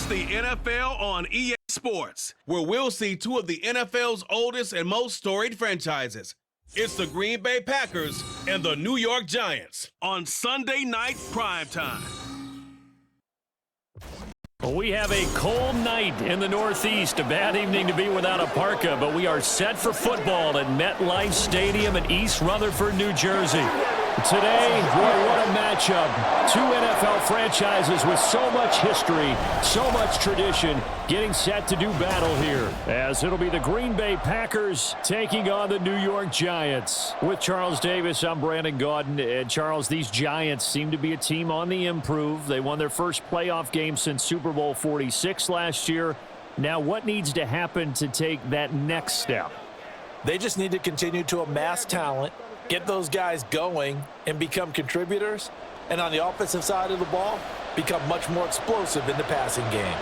the NFL on EA Sports, where we'll see two of the NFL's oldest and most storied franchises. It's the Green Bay Packers and the New York Giants on Sunday Night Primetime. Well, we have a cold night in the Northeast. A bad evening to be without a parka, but we are set for football at MetLife Stadium in East Rutherford, New Jersey. Today, boy, what a matchup. Two NFL franchises with so much history, so much tradition, getting set to do battle here. As it'll be the Green Bay Packers taking on the New York Giants. With Charles Davis, I'm Brandon Gaudin. And Charles, these Giants seem to be a team on the improve. They won their first playoff game since Super Bowl 46 last year. Now, what needs to happen to take that next step? They just need to continue to amass talent, get those guys going, and become contributors. And on the offensive side of the ball, become much more explosive in the passing game.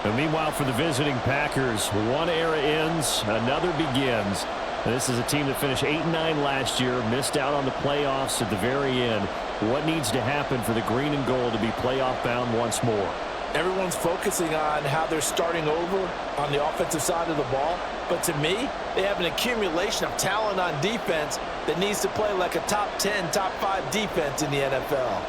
And meanwhile, for the visiting Packers, one era ends, another begins. And this is a team that finished 8-9 last year, missed out on the playoffs at the very end. What needs to happen for the green and gold to be playoff bound once more? Everyone's focusing on how they're starting over on the offensive side of the ball. But to me, they have an accumulation of talent on defense that needs to play like a top 10, top 5 defense in the NFL.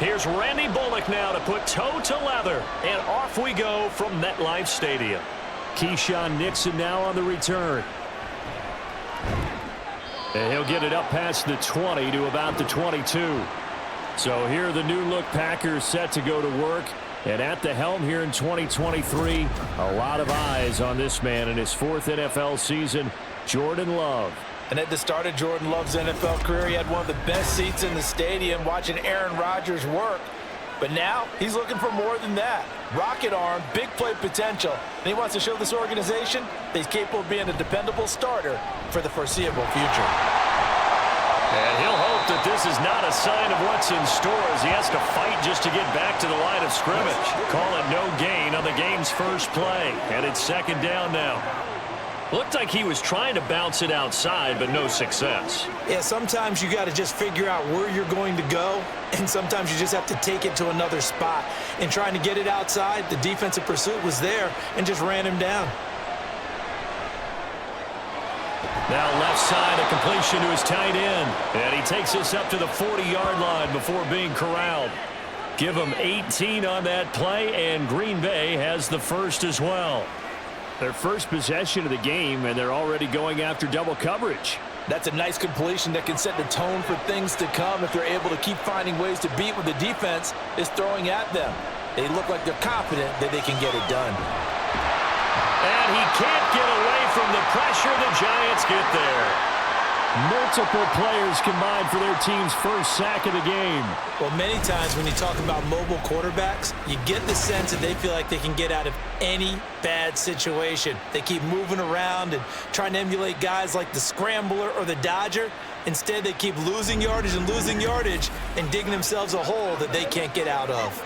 Here's Randy Bullock now to put toe to leather. And off we go from MetLife Stadium. Keyshawn Nixon now on the return. And he'll get it up past the 20 to about the 22. So here are the new-look Packers set to go to work. And at the helm here in 2023, a lot of eyes on this man in his fourth NFL season, Jordan Love. And at the start of Jordan Love's NFL career, he had one of the best seats in the stadium watching Aaron Rodgers work. But now he's looking for more than that. Rocket arm, big play potential. And he wants to show this organization that he's capable of being a dependable starter for the foreseeable future. And he'll hope that this is not a sign of what's in store as he has to fight just to get back to the line of scrimmage. Call it no gain on the game's first play. And it's second down now. Looked like he was trying to bounce it outside, but no success. Yeah, sometimes you got to just figure out where you're going to go, and sometimes you just have to take it to another spot. And trying to get it outside, the defensive pursuit was there and just ran him down. Now left side, a completion to his tight end. And he takes us up to the 40-yard line before being corralled. Give him 18 on that play, and Green Bay has the first as well. Their first possession of the game, and they're already going after double coverage. That's a nice completion that can set the tone for things to come if they're able to keep finding ways to beat what the defense is throwing at them. They look like they're confident that they can get it done. And he can't get away from the pressure. The Giants get there. Multiple players combined for their team's first sack of the game. Well, many times when you talk about mobile quarterbacks, you get the sense that they feel like they can get out of any bad situation. They keep moving around and trying to emulate guys like the Scrambler or the Dodger. Instead, they keep losing yardage and digging themselves a hole that they can't get out of.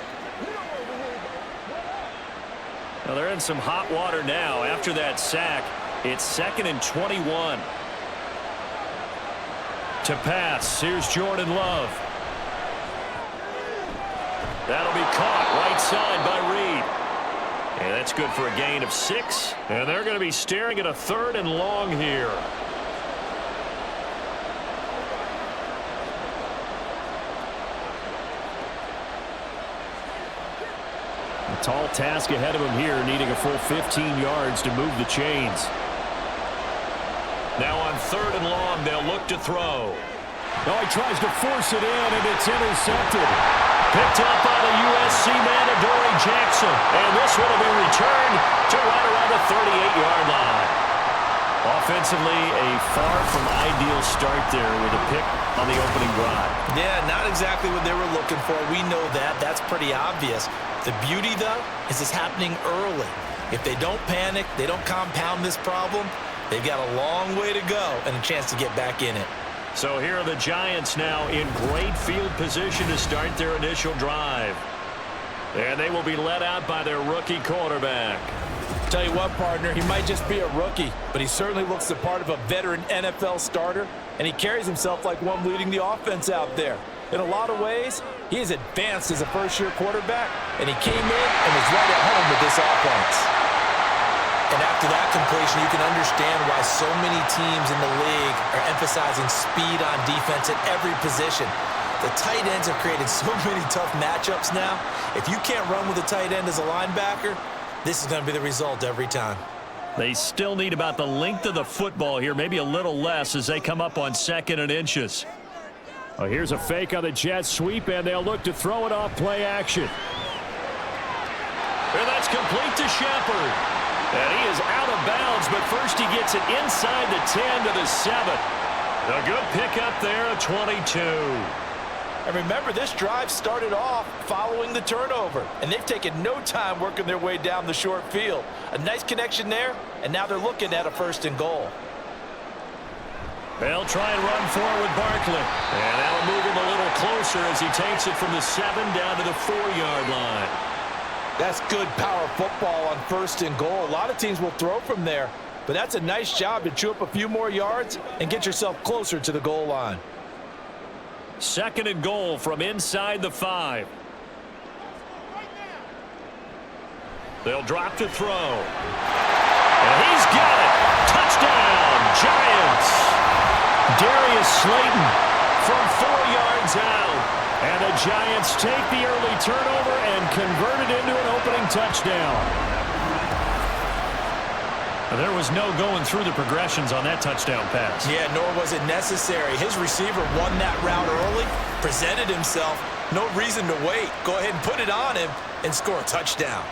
Well, they're in some hot water now. After that sack, it's 2nd and 21. To pass, here's Jordan Love. That'll be caught right side by Reed. And that's good for a gain of 6. And they're going to be staring at a 3rd and long here. A tall task ahead of him here, needing a full 15 yards to move the chains. Now on 3rd and long, they'll look to throw. Oh, he tries to force it in, and it's intercepted. Picked up by the USC man, Adoree Jackson. And this one will be returned to right around the 38-yard line. Offensively, a far from ideal start there with a pick on the opening drive. Yeah, not exactly what they were looking for. We know that. That's pretty obvious. The beauty, though, is it's happening early. If they don't panic, they don't compound this problem, they've got a long way to go and a chance to get back in it. So here are the Giants now in great field position to start their initial drive. And they will be led out by their rookie quarterback. Tell you what, partner, he might just be a rookie, but he certainly looks the part of a veteran NFL starter, and he carries himself like one leading the offense out there. In a lot of ways, he has advanced as a first-year quarterback, and he came in and was right at home with this offense. And after that completion, you can understand why so many teams in the league are emphasizing speed on defense at every position. The tight ends have created so many tough matchups now. If you can't run with a tight end as a linebacker, this is going to be the result every time. They still need about the length of the football here, maybe a little less as they come up on 2nd and inches. Oh, here's a fake on the jet sweep, and they'll look to throw it off play action. And that's complete to Shepard. And he is out of bounds, but first he gets it inside the 10 to the 7. A good pickup there, a 22. And remember, this drive started off following the turnover, and they've taken no time working their way down the short field. A nice connection there, and now they're looking at a 1st and goal. They'll try and run forward Barkley. And that'll move him a little closer as he takes it from the 7 down to the 4-yard line. That's good power football on 1st and goal. A lot of teams will throw from there, but that's a nice job to chew up a few more yards and get yourself closer to the goal line. 2nd and goal from inside the 5. They'll drop to throw. And he's got it. Touchdown, Giants. Darius Slayton from 4 yards out. And the Giants take the early turnover and convert it into an opening touchdown. There was no going through the progressions on that touchdown pass. Yeah, nor was it necessary. His receiver won that route early, presented himself. No reason to wait. Go ahead and put it on him and score a touchdown.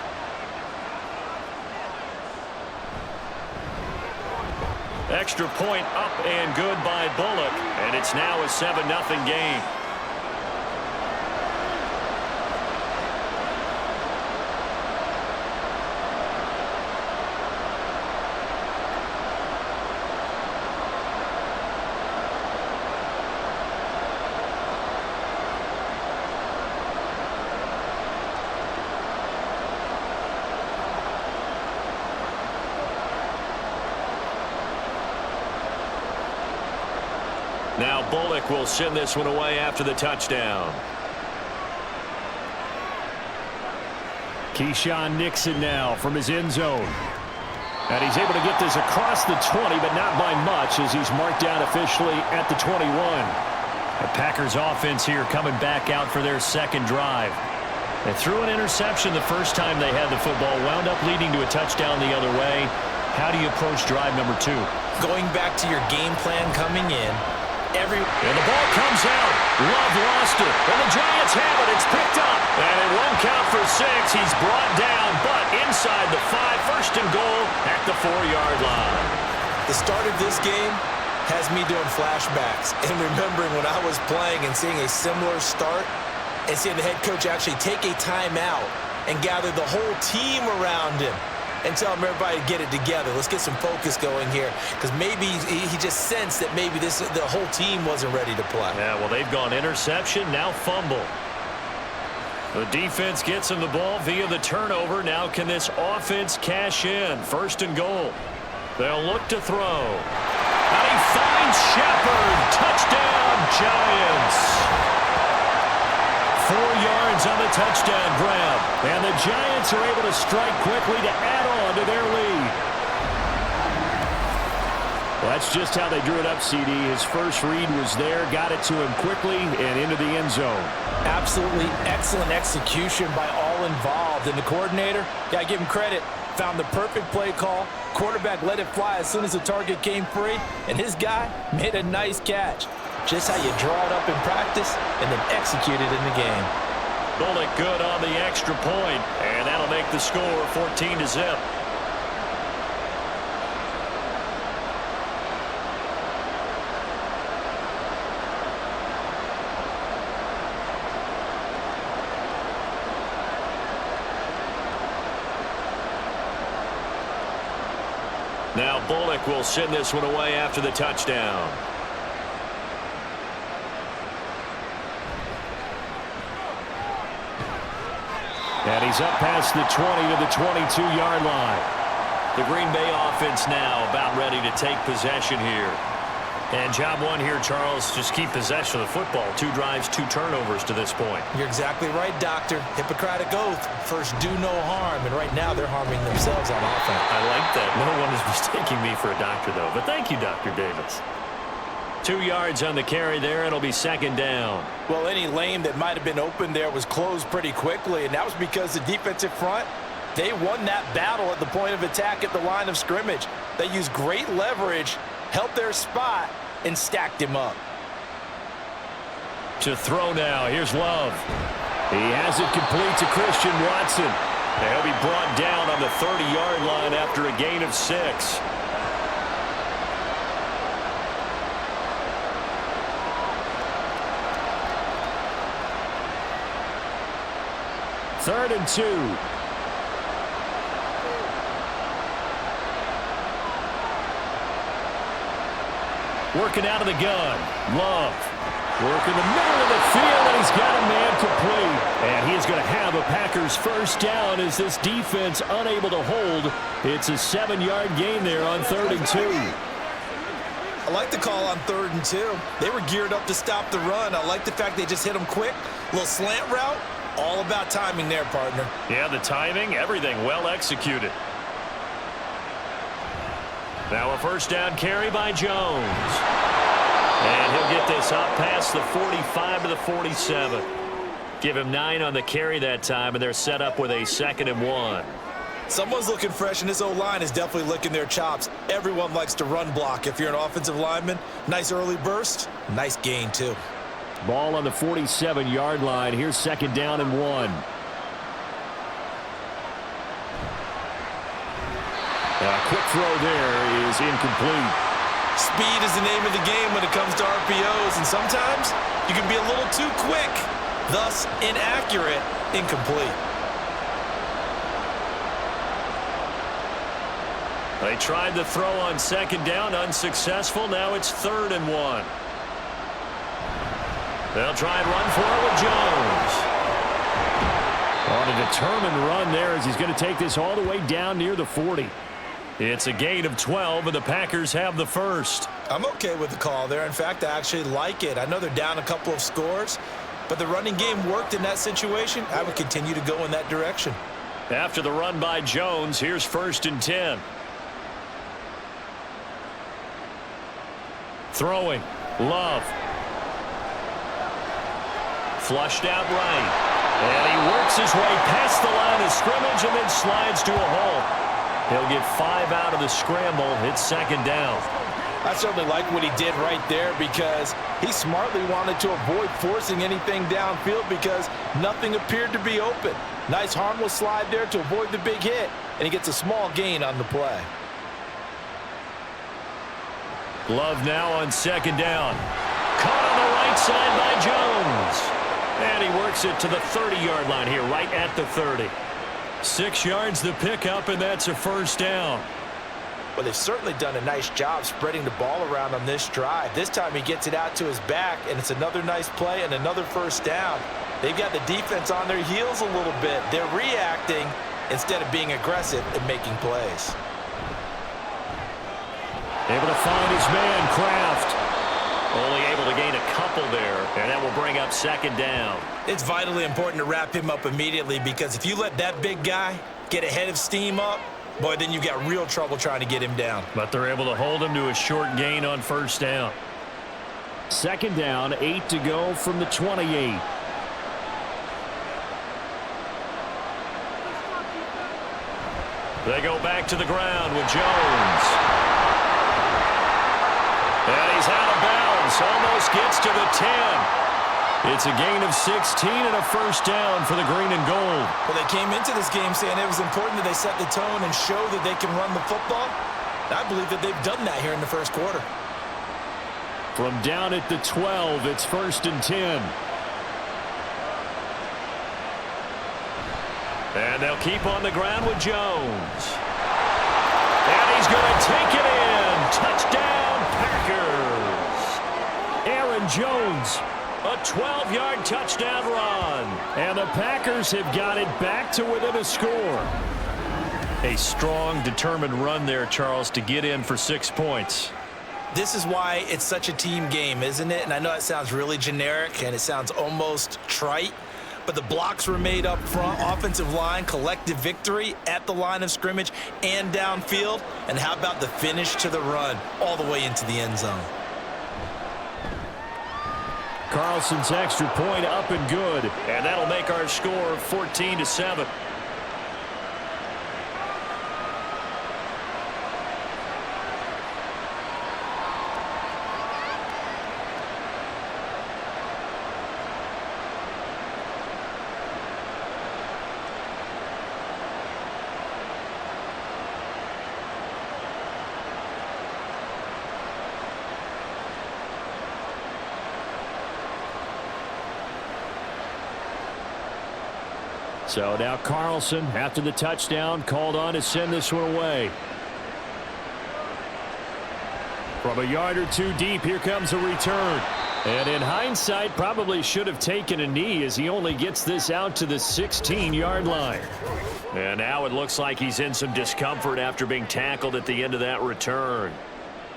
Extra point up and good by Bullock. And it's now a 7-0 game. Now Bullock will send this one away after the touchdown. Keyshawn Nixon now from his end zone. And he's able to get this across the 20, but not by much as he's marked down officially at the 21. The Packers offense here coming back out for their 2nd drive. They threw an interception the first time they had the football, wound up leading to a touchdown the other way. How do you approach drive number 2? Going back to your game plan coming in. And the ball comes out. Love lost it. And the Giants have it. It's picked up. And it won't count for 6. He's brought down, but inside the 5. 1st and goal at the 4-yard line. The start of this game has me doing flashbacks and remembering when I was playing and seeing a similar start and seeing the head coach actually take a timeout and gather the whole team around him and tell him everybody to get it together. Let's get some focus going here because maybe he just sensed that maybe the whole team wasn't ready to play. Yeah, well, they've gone interception, now fumble. The defense gets him the ball via the turnover. Now can this offense cash in? 1st and goal. They'll look to throw. And he finds Shepard. Touchdown, Giants. 4 yards on the touchdown grab. And the Giants are able to strike quickly to add on to their lead. Well, that's just how they drew it up, CD. His first read was there, got it to him quickly and into the end zone. Absolutely excellent execution by all involved. And the coordinator, got to give him credit, found the perfect play call. Quarterback let it fly as soon as the target came free. And his guy made a nice catch. Just how you draw it up in practice and then execute it in the game. Bullock good on the extra point, and that'll make the score 14-0. Now Bullock will send this one away after the touchdown. And he's up past the 20 to the 22-yard line. The Green Bay offense now about ready to take possession here. And job one here, Charles, just keep possession of the football. 2 drives, 2 turnovers to this point. You're exactly right, Doctor. Hippocratic oath. First, do no harm. And right now, they're harming themselves on offense. I like that. No one is mistaking me for a doctor, though. But thank you, Dr. Davis. 2 yards on the carry there. It'll be second down. Well, any lane that might have been open there was closed pretty quickly, and that was because the defensive front, they won that battle at the point of attack at the line of scrimmage. They used great leverage, held their spot, and stacked him up. To throw now. Here's Love. He has it complete to Christian Watson. And he'll be brought down on the 30-yard line after a gain of 6. Third and 2. Working out of the gun. Love. Working the middle of the field, and he's got a man complete. And he is going to have a Packers first down as this defense unable to hold. It's a 7-yard gain there on 3rd and 2. I like the call on 3rd and 2. They were geared up to stop the run. I like the fact they just hit them quick. A little slant route. All about timing there, partner. Yeah, the timing, everything well executed. Now a first down carry by Jones. And he'll get this up past the 45 to the 47. Give him 9 on the carry that time, and they're set up with a 2nd and 1. Someone's looking fresh, and this O-line is definitely licking their chops. Everyone likes to run block. If you're an offensive lineman, nice early burst, nice gain too. Ball on the 47-yard line. Here's 2nd down and 1. A quick throw there is incomplete. Speed is the name of the game when it comes to RPOs, and sometimes you can be a little too quick, thus inaccurate, incomplete. They tried the throw on 2nd down, unsuccessful. Now it's 3rd and 1. They'll try and run for it with Jones. On a determined run there as he's going to take this all the way down near the 40. It's a gain of 12, and the Packers have the first. I'm okay with the call there. In fact, I actually like it. I know they're down a couple of scores, but the running game worked in that situation. I would continue to go in that direction. After the run by Jones, here's 1st and 10. Throwing. Love. Flushed out right. And he works his way past the line of scrimmage and then slides to a hole. He'll get 5 out of the scramble. It's 2nd down. I certainly like what he did right there because he smartly wanted to avoid forcing anything downfield because nothing appeared to be open. Nice harmless slide there to avoid the big hit, and he gets a small gain on the play. Love now on 2nd down. Caught on the right side by Jones. And he works it to the 30-yard line here, right at the 30. 6 yards the pickup, and that's a first down. Well, they've certainly done a nice job spreading the ball around on this drive. This time he gets it out to his back, and it's another nice play and another first down. They've got the defense on their heels a little bit. They're reacting instead of being aggressive and making plays. Able to find his man, Kraft. Only able to gain a couple there, and that will bring up 2nd down. It's vitally important to wrap him up immediately because if you let that big guy get ahead of steam up, boy, then you've got real trouble trying to get him down. But they're able to hold him to a short gain on first down. 2nd down, 8 to go from the 28. They go back to the ground with Jones. And he's out of bounds. Almost gets to the 10. It's a gain of 16 and a first down for the green and gold. Well, they came into this game saying it was important that they set the tone and show that they can run the football. I believe that they've done that here in the first quarter. From down at the 12, it's 1st and 10. And they'll keep on the ground with Jones. And he's going to take it in. Touchdown, Packers. Aaron Jones, a 12-yard touchdown run. And the Packers have got it back to within a score. A strong, determined run there, Charles, to get in for 6 points. This is why it's such a team game, isn't it? And I know it sounds really generic and it sounds almost trite, but the blocks were made up front, offensive line, collective victory at the line of scrimmage and downfield. And how about the finish to the run all the way into the end zone? Carlson's extra point up and good, and that'll make our score 14-7. So now Carlson, after the touchdown, called on to send this one away. From a yard or two deep, here comes a return. And in hindsight, probably should have taken a knee as he only gets this out to the 16-yard line. And now it looks like he's in some discomfort after being tackled at the end of that return.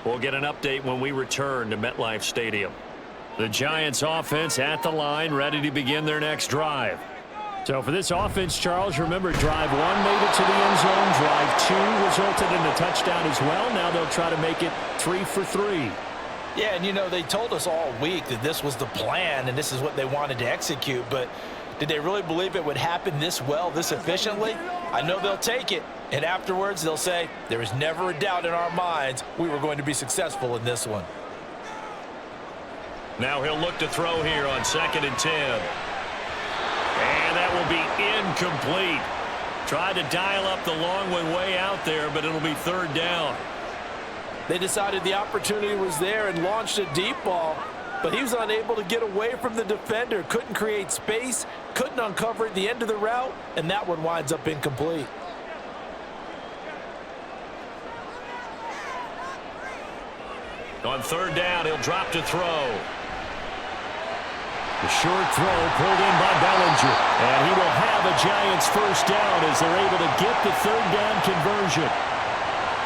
We'll get an update when we return to MetLife Stadium. The Giants offense at the line, ready to begin their next drive. So for this offense, Charles, remember, drive 1 made it to the end zone. Drive 2 resulted in a touchdown as well. Now they'll try to make it 3 for 3. Yeah, and, you know, they told us all week that this was the plan and this is what they wanted to execute. But did they really believe it would happen this well, this efficiently? I know they'll take it. And afterwards, they'll say, there was never a doubt in our minds we were going to be successful in this one. Now he'll look to throw here on 2nd and 10. And that will be incomplete. Tried to dial up the long one way out there, but it'll be 3rd down. They decided the opportunity was there and launched a deep ball, but he was unable to get away from the defender. Couldn't create space, couldn't uncover at the end of the route, and that one winds up incomplete. On 3rd down, he'll drop to throw. The short throw pulled in by Bellinger. And he will have a Giants 1st down as they're able to get the 3rd down conversion.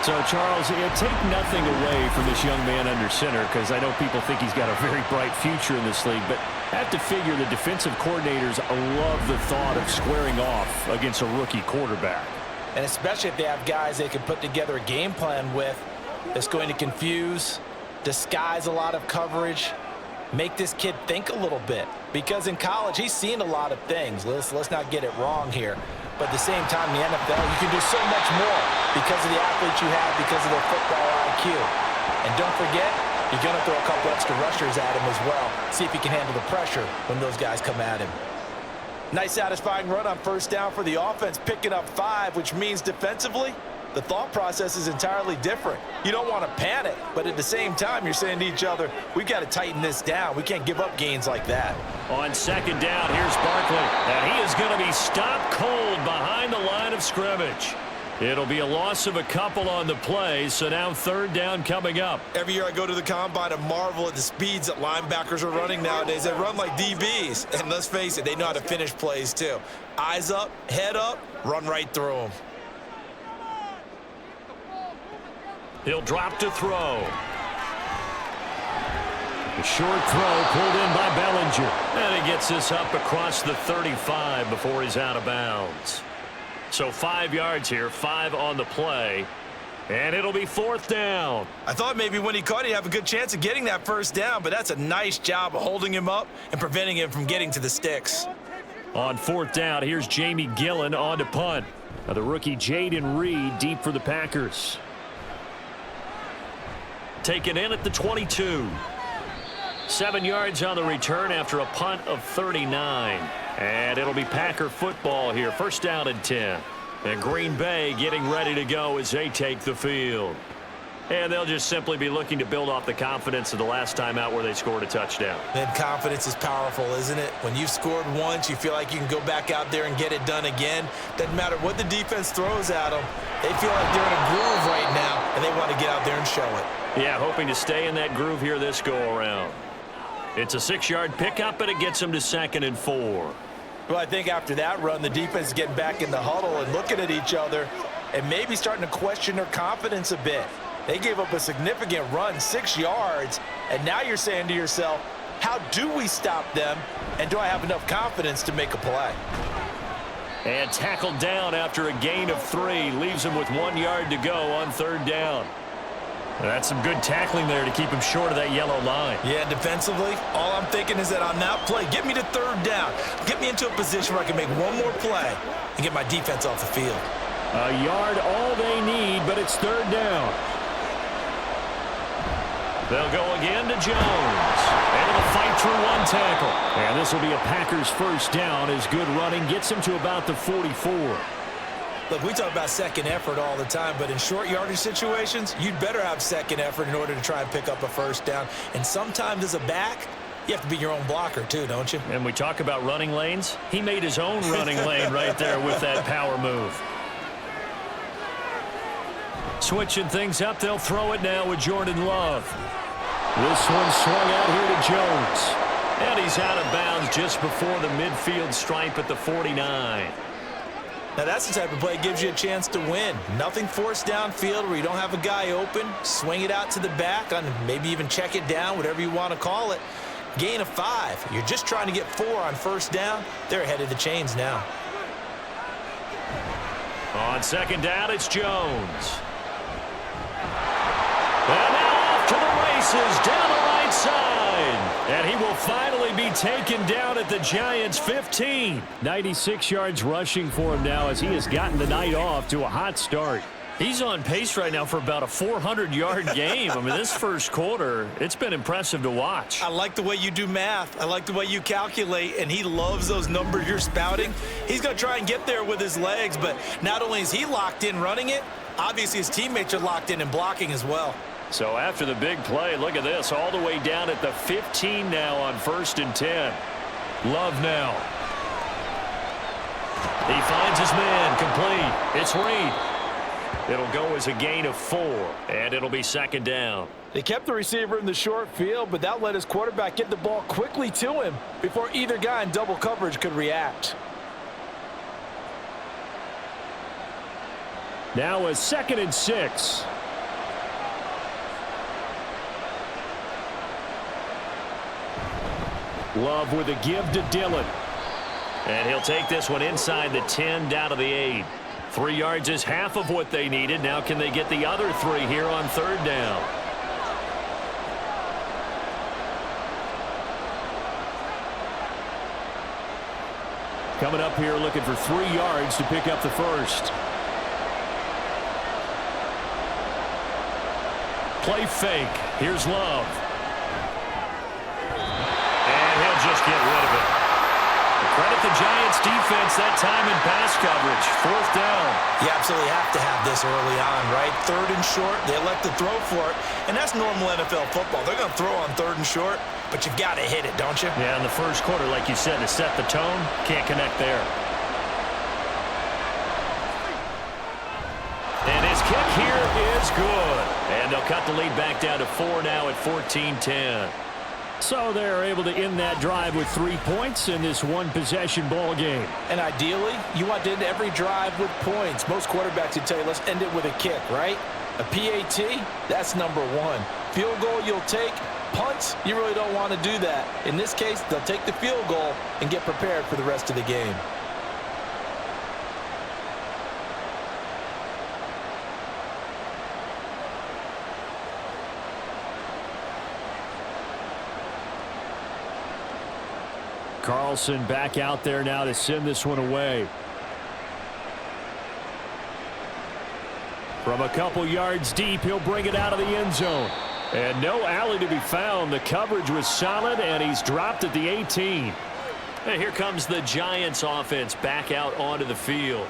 So, Charles, take nothing away from this young man under center, because I know people think he's got a very bright future in this league, but I have to figure the defensive coordinators love the thought of squaring off against a rookie quarterback. And especially if they have guys they can put together a game plan with that's going to confuse, disguise a lot of coverage, make this kid think a little bit, because in college he's seen a lot of things. Let's not get it wrong here, but at the same time, in the NFL, you can do so much more because of the athletes you have, because of their football IQ. And don't forget, you're going to throw a couple extra rushers at him as well. See if he can handle the pressure when those guys come at him. Nice satisfying run on 1st down for the offense, picking up 5, which means defensively the thought process is entirely different. You don't want to panic, but at the same time, you're saying to each other, we've got to tighten this down. We can't give up gains like that. On 2nd down, here's Barkley, and he is going to be stopped cold behind the line of scrimmage. It'll be a loss of a couple on the play, so now 3rd down coming up. Every year I go to the combine and marvel at the speeds that linebackers are running nowadays. They run like DBs, and let's face it, they know how to finish plays too. Eyes up, head up, run right through them. He'll drop to throw. The short throw pulled in by Bellinger. And he gets this up across the 35 before he's out of bounds. So 5 yards here, 5 on the play. And it'll be 4th down. I thought maybe when he caught it, he'd have a good chance of getting that 1st down, but that's a nice job of holding him up and preventing him from getting to the sticks. On 4th down, here's Jamie Gillen on to punt. Now the rookie Jaden Reed deep for the Packers. Taken in at the 22. 7 yards on the return after a punt of 39. And it'll be Packer football here. 1st down and 10. And Green Bay getting ready to go as they take the field. And they'll just simply be looking to build off the confidence of the last time out where they scored a touchdown. And confidence is powerful, isn't it? When you've scored once, you feel like you can go back out there and get it done again. Doesn't matter what the defense throws at them. They feel like they're in a groove right now, and they want to get out there and show it. Yeah, hoping to stay in that groove here this go-around. It's a 6-yard pickup, and it gets them to 2nd and 4. Well, I think after that run, the defense is getting back in the huddle and looking at each other. and maybe starting to question their confidence a bit. They gave up a significant run, 6 yards, and now you're saying to yourself, how do we stop them, and do I have enough confidence to make a play? And tackled down after a gain of 3. Leaves him with 1 yard to go on 3rd down. That's some good tackling there to keep him short of that yellow line. Yeah, defensively, all I'm thinking is that on that play, get me to 3rd down. Get me into a position where I can make one more play and get my defense off the field. A yard all they need, but it's 3rd down. They'll go again to Jones. And it'll fight through 1 tackle. And this will be a Packers 1st down as good running gets him to about the 44. Look, we talk about second effort all the time, but in short yardage situations, you'd better have second effort in order to try and pick up a 1st down. And sometimes as a back, you have to be your own blocker too, don't you? And we talk about running lanes. He made his own running lane right there with that power move. Switching things up, they'll throw it now with Jordan Love. This one swung out here to Jones. And he's out of bounds just before the midfield stripe at the 49. Now that's the type of play that gives you a chance to win. Nothing forced downfield where you don't have a guy open. Swing it out to the back, and maybe even check it down, whatever you want to call it. Gain of 5. You're just trying to get 4 on 1st down. They're ahead of the chains now. On 2nd down, it's Jones. And now off to the races down the right side. And he will finally be taken down at the Giants' 15. 96 yards rushing for him now as he has gotten the night off to a hot start. He's on pace right now for about a 400-yard game. I mean, this first quarter, it's been impressive to watch. I like the way you do math. I like the way you calculate, and he loves those numbers you're spouting. He's going to try and get there with his legs, but not only is he locked in running it, obviously his teammates are locked in and blocking as well. So after the big play, look at this, all the way down at the 15 now on 1st and 10. Love now. He finds his man, complete. It's Reed. It'll go as a gain of 4, and it'll be 2nd down. They kept the receiver in the short field, but that let his quarterback get the ball quickly to him before either guy in double coverage could react. Now a 2nd and 6. Love with a give to Dillon. And he'll take this one inside the 10 down to the 8. 3 yards is half of what they needed. Now can they get the other 3 here on 3rd down? Coming up here looking for 3 yards to pick up the 1st. Play fake. Here's Love. And he'll just get rid of it. Credit the Giants defense that time in pass coverage. 4th down. You absolutely have to have this early on, right? 3rd and short, they elect to throw for it, and that's normal NFL football. They're going to throw on 3rd and short, but you've got to hit it, don't you? Yeah, in the first quarter, like you said, to set the tone, can't connect there. And his kick here is good. And they'll cut the lead back down to 4 now at 14-10. So they're able to end that drive with 3 points in this one-possession ball game. And ideally, you want to end every drive with points. Most quarterbacks would tell you, let's end it with a kick, right? A PAT, that's number 1. Field goal you'll take. Punts, you really don't want to do that. In this case, they'll take the field goal and get prepared for the rest of the game. Carlson back out there now to send this one away. From a couple yards deep, he'll bring it out of the end zone. And no alley to be found. The coverage was solid, and he's dropped at the 18. And here comes the Giants offense back out onto the field.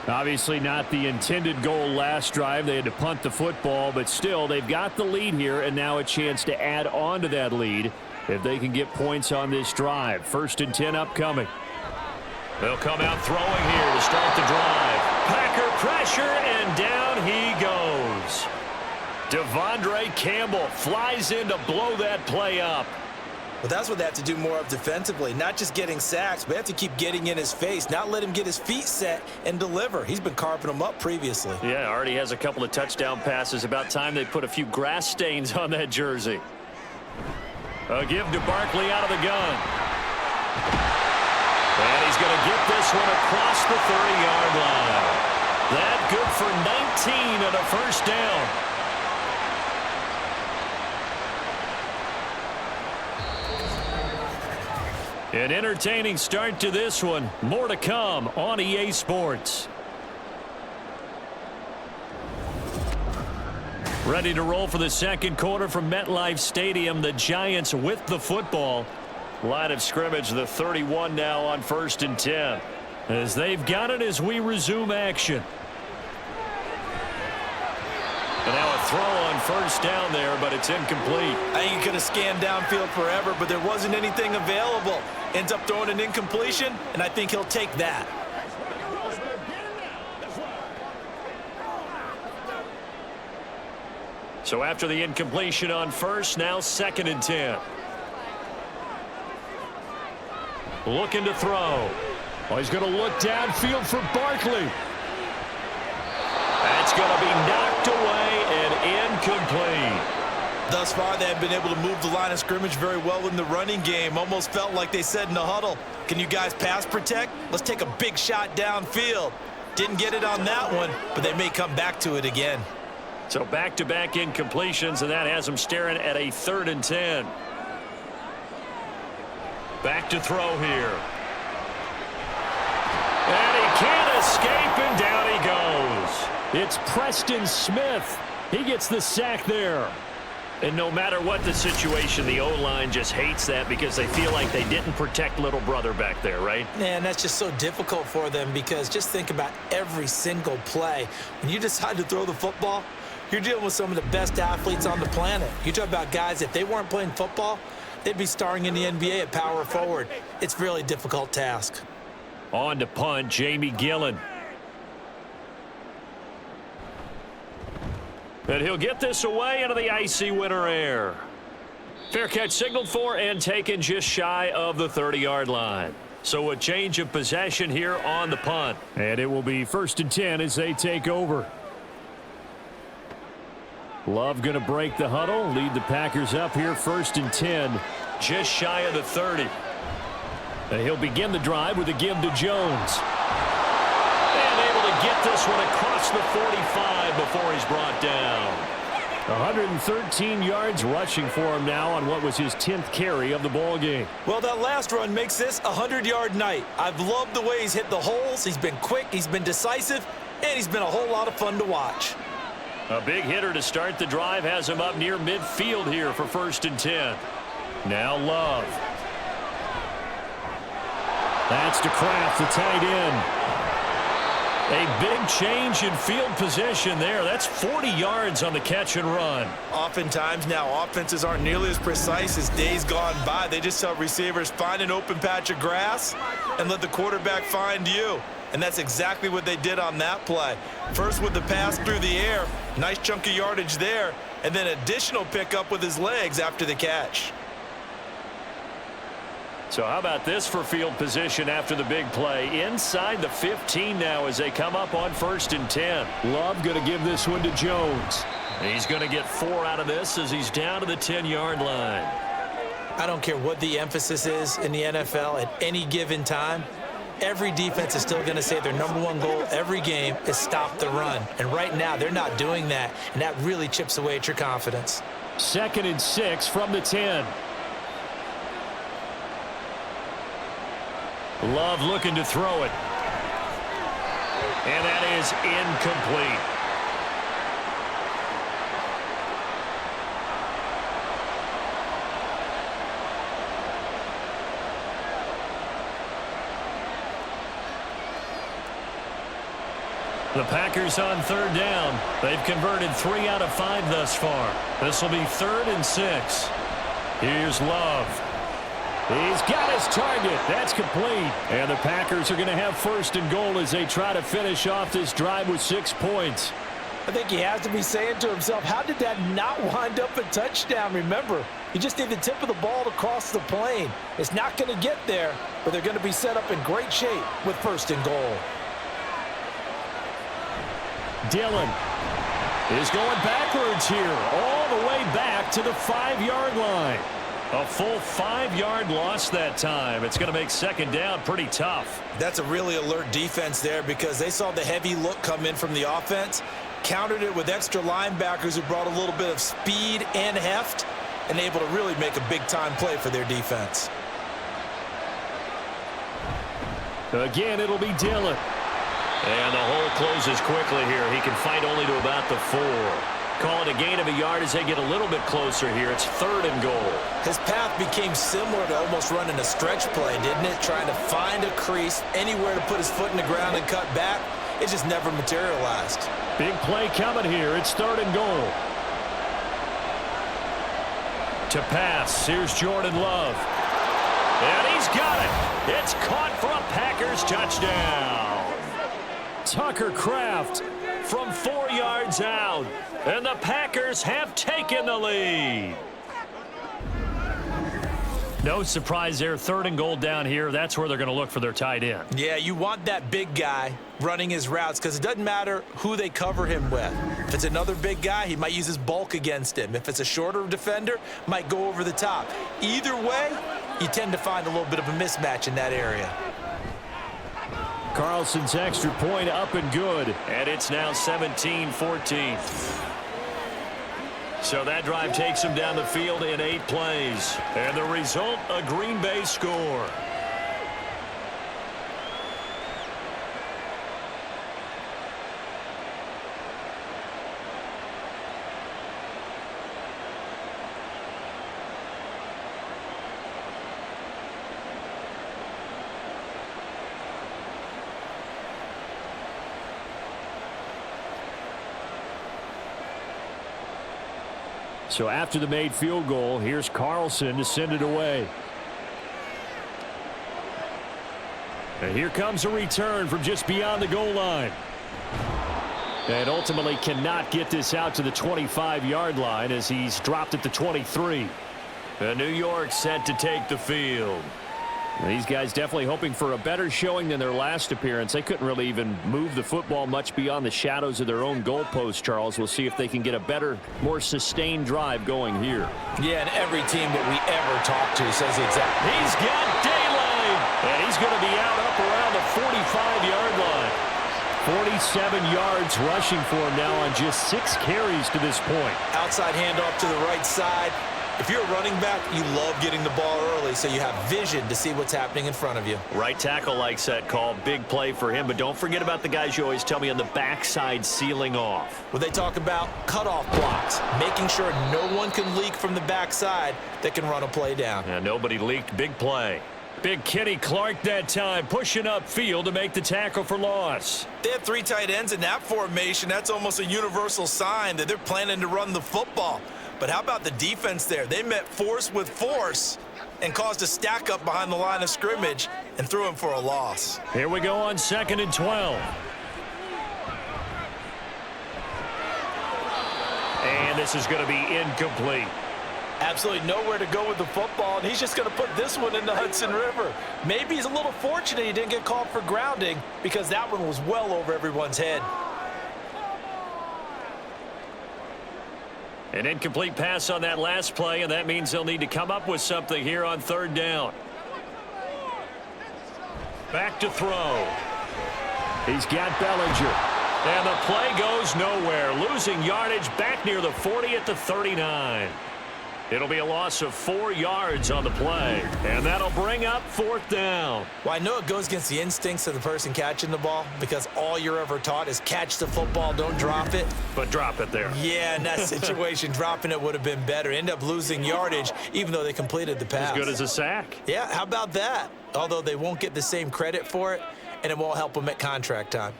Obviously not the intended goal last drive. They had to punt the football, but still, they've got the lead here, and now a chance to add on to that lead if they can get points on this drive. 1st and 10 upcoming. They'll come out throwing here to start the drive. Packer pressure, and down he goes. Devondre Campbell flies in to blow that play up. Well, that's what they have to do more of defensively, not just getting sacks, but they have to keep getting in his face, not let him get his feet set and deliver. He's been carving them up previously. Yeah, already has a couple of touchdown passes. About time they put a few grass stains on that jersey. A give to Barkley out of the gun. And he's going to get this one across the 30-yard line. That good for 19 and a first down. An entertaining start to this one. More to come on EA Sports. Ready to roll for the second quarter from MetLife Stadium. The Giants with the football. Line of scrimmage, the 31 now on 1st and 10. As they've got it as we resume action. And now a throw on first down there, but it's incomplete. I think he could have scanned downfield forever, but there wasn't anything available. Ends up throwing an incompletion, and I think he'll take that. So after the incompletion on first, now 2nd and 10. Looking to throw. Oh, he's going to look downfield for Barkley. That's going to be knocked away and incomplete. Thus far, they have been able to move the line of scrimmage very well in the running game. Almost felt like they said in the huddle, can you guys pass protect? Let's take a big shot downfield. Didn't get it on that one, but they may come back to it again. So back-to-back incompletions, and that has them staring at a 3rd and 10. Back to throw here. And he can't escape, and down he goes. It's Preston Smith. He gets the sack there. And no matter what the situation, the O-line just hates that because they feel like they didn't protect little brother back there, right? Man, that's just so difficult for them because just think about every single play. When you decide to throw the football, you're dealing with some of the best athletes on the planet. You talk about guys, if they weren't playing football, they'd be starring in the NBA at power forward. It's a really difficult task. On to punt, Jamie Gillen. And he'll get this away into the icy winter air. Fair catch signaled for and taken just shy of the 30-yard line. So a change of possession here on the punt. And it will be 1st and 10 as they take over. Love going to break the huddle, lead the Packers up here 1st and 10, just shy of the 30. And he'll begin the drive with a give to Jones. And able to get this one across the 45 before he's brought down. 113 yards rushing for him now on what was his 10th carry of the ball game. Well, that last run makes this a 100-yard night. I've loved the way he's hit the holes. He's been quick, he's been decisive, and he's been a whole lot of fun to watch. A big hitter to start the drive has him up near midfield here for 1st and 10. Now Love. That's to Kraft, the tight end. A big change in field position there. That's 40 yards on the catch and run. Oftentimes now, offenses aren't nearly as precise as days gone by. They just tell receivers, find an open patch of grass and let the quarterback find you. And that's exactly what they did on that play. First with the pass through the air, nice chunk of yardage there, and then additional pickup with his legs after the catch. So how about this for field position after the big play? Inside the 15 now as they come up on 1st and 10. Love going to give this one to Jones. He's going to get 4 out of this as he's down to the 10-yard line. I don't care what the emphasis is in the NFL at any given time. Every defense is still going to say their #1 goal every game is stop the run. And right now, they're not doing that, and that really chips away at your confidence. 2nd and 6 from the 10. Love looking to throw it. And that is incomplete. The Packers on 3rd down. They've converted 3 out of 5 thus far. This will be 3rd and 6. Here's Love. He's got his target. That's complete. And the Packers are going to have 1st and goal as they try to finish off this drive with 6 points. I think he has to be saying to himself, how did that not wind up a touchdown? Remember, you just need the tip of the ball to cross the plane. It's not going to get there, but they're going to be set up in great shape with 1st and goal. Dillon is going backwards here, all the way back to the 5-yard line. A full 5-yard loss that time. It's going to make 2nd down pretty tough. That's a really alert defense there because they saw the heavy look come in from the offense, countered it with extra linebackers who brought a little bit of speed and heft, and able to really make a big-time play for their defense. Again, it'll be Dillon. And the hole closes quickly here. He can fight only to about the 4. Call it a gain of a yard as they get a little bit closer here. It's 3rd and goal. His path became similar to almost running a stretch play, didn't it? Trying to find a crease, anywhere to put his foot in the ground and cut back. It just never materialized. Big play coming here. It's 3rd and goal. To pass, here's Jordan Love. And he's got it. It's caught for a Packers touchdown. Tucker Kraft from 4 yards out. And the Packers have taken the lead. No surprise there. 3rd and goal down here. That's where they're going to look for their tight end. Yeah, you want that big guy running his routes because it doesn't matter who they cover him with. If it's another big guy, he might use his bulk against him. If it's a shorter defender, might go over the top. Either way, you tend to find a little bit of a mismatch in that area. Carlson's extra point up and good. And it's now 17-14. So that drive takes them down the field in 8 plays. And the result, a Green Bay score. So after the made field goal, here's Carlson to send it away. And here comes a return from just beyond the goal line. And ultimately cannot get this out to the 25-yard line as he's dropped at the 23. And New York set to take the field. And these guys definitely hoping for a better showing than their last appearance. They couldn't really even move the football much beyond the shadows of their own goalpost, Charles. We'll see if they can get a better, more sustained drive going here. Yeah, and every team that we ever talk to says the exact. He's got daylight, and he's going to be out up around the 45-yard line. 47 yards rushing for him now on just 6 carries to this point. Outside handoff to the right side. If you're a running back, you love getting the ball early so you have vision to see what's happening in front of you. Right tackle likes that call. Big play for him, but don't forget about the guys you always tell me on the backside sealing off. Well, they talk about cutoff blocks, making sure no one can leak from the backside that can run a play down. Yeah, nobody leaked. Big play. Big Kenny Clark that time, pushing upfield to make the tackle for loss. They have 3 tight ends in that formation. That's almost a universal sign that they're planning to run the football. But how about the defense there? They met force with force and caused a stack up behind the line of scrimmage and threw him for a loss. Here we go on 2nd and 12. And this is going to be incomplete. Absolutely nowhere to go with the football, and he's just going to put this one in the Hudson River. Maybe he's a little fortunate he didn't get called for grounding because that one was well over everyone's head. An incomplete pass on that last play, and that means they'll need to come up with something here on 3rd down. Back to throw. He's got Bellinger. And the play goes nowhere. Losing yardage back near the 40 at the 39. It'll be a loss of 4 yards on the play. And that'll bring up 4th down. Well, I know it goes against the instincts of the person catching the ball because all you're ever taught is catch the football, don't drop it. But drop it there. Yeah, in that situation, dropping it would have been better. End up losing yardage even though they completed the pass. As good as a sack. Yeah, how about that? Although they won't get the same credit for it, and it won't help them at contract time.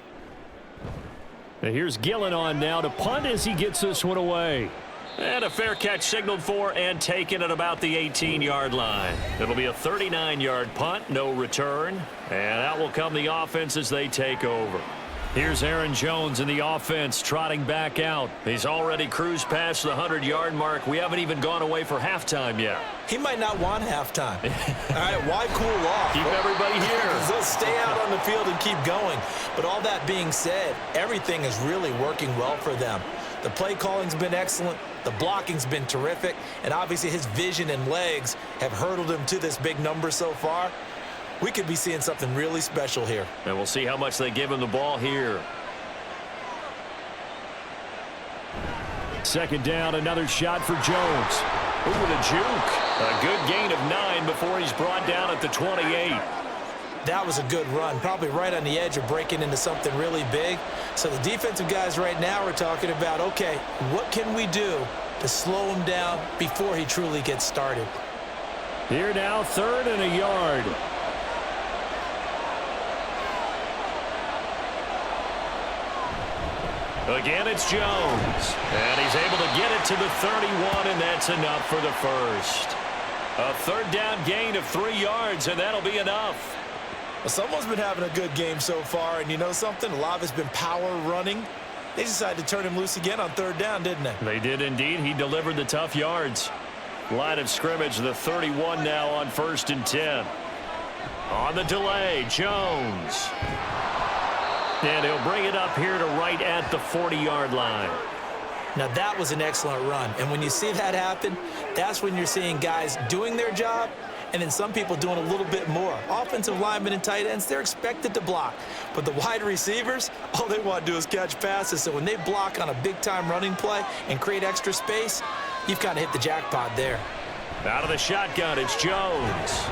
And here's Gillen on now to punt as he gets this one away. And a fair catch signaled for and taken at about the 18-yard line. It'll be a 39-yard punt, no return. And out will come the offense as they take over. Here's Aaron Jones in the offense trotting back out. He's already cruised past the 100-yard mark. We haven't even gone away for halftime yet. He might not want halftime. All right, why cool off? Keep everybody here. They'll stay out on the field and keep going. But all that being said, everything is really working well for them. The play calling's been excellent. The blocking's been terrific. And obviously his vision and legs have hurdled him to this big number so far. We could be seeing something really special here. And we'll see how much they give him the ball here. Second down, another shot for Jones. Ooh, the juke. A good gain of 9 before he's brought down at the 28. That was a good run, probably right on the edge of breaking into something really big. So the defensive guys right now are talking about, okay, what can we do to slow him down before he truly gets started? Here now, 3rd and a yard. Again, it's Jones. And he's able to get it to the 31, and that's enough for the first. A 3rd down gain of 3 yards, and that'll be enough. Well, someone's been having a good game so far, and you know something? A lot of it's been power running. They decided to turn him loose again on 3rd down, didn't they? They did indeed. He delivered the tough yards. Line of scrimmage, the 31 now on 1st and 10. On the delay, Jones. And he'll bring it up here to right at the 40-yard line. Now, that was an excellent run. And when you see that happen, that's when you're seeing guys doing their job and then some people doing a little bit more. Offensive linemen and tight ends, they're expected to block. But the wide receivers, all they want to do is catch passes. So when they block on a big-time running play and create extra space, you've kind of hit the jackpot there. Out of the shotgun, it's Jones.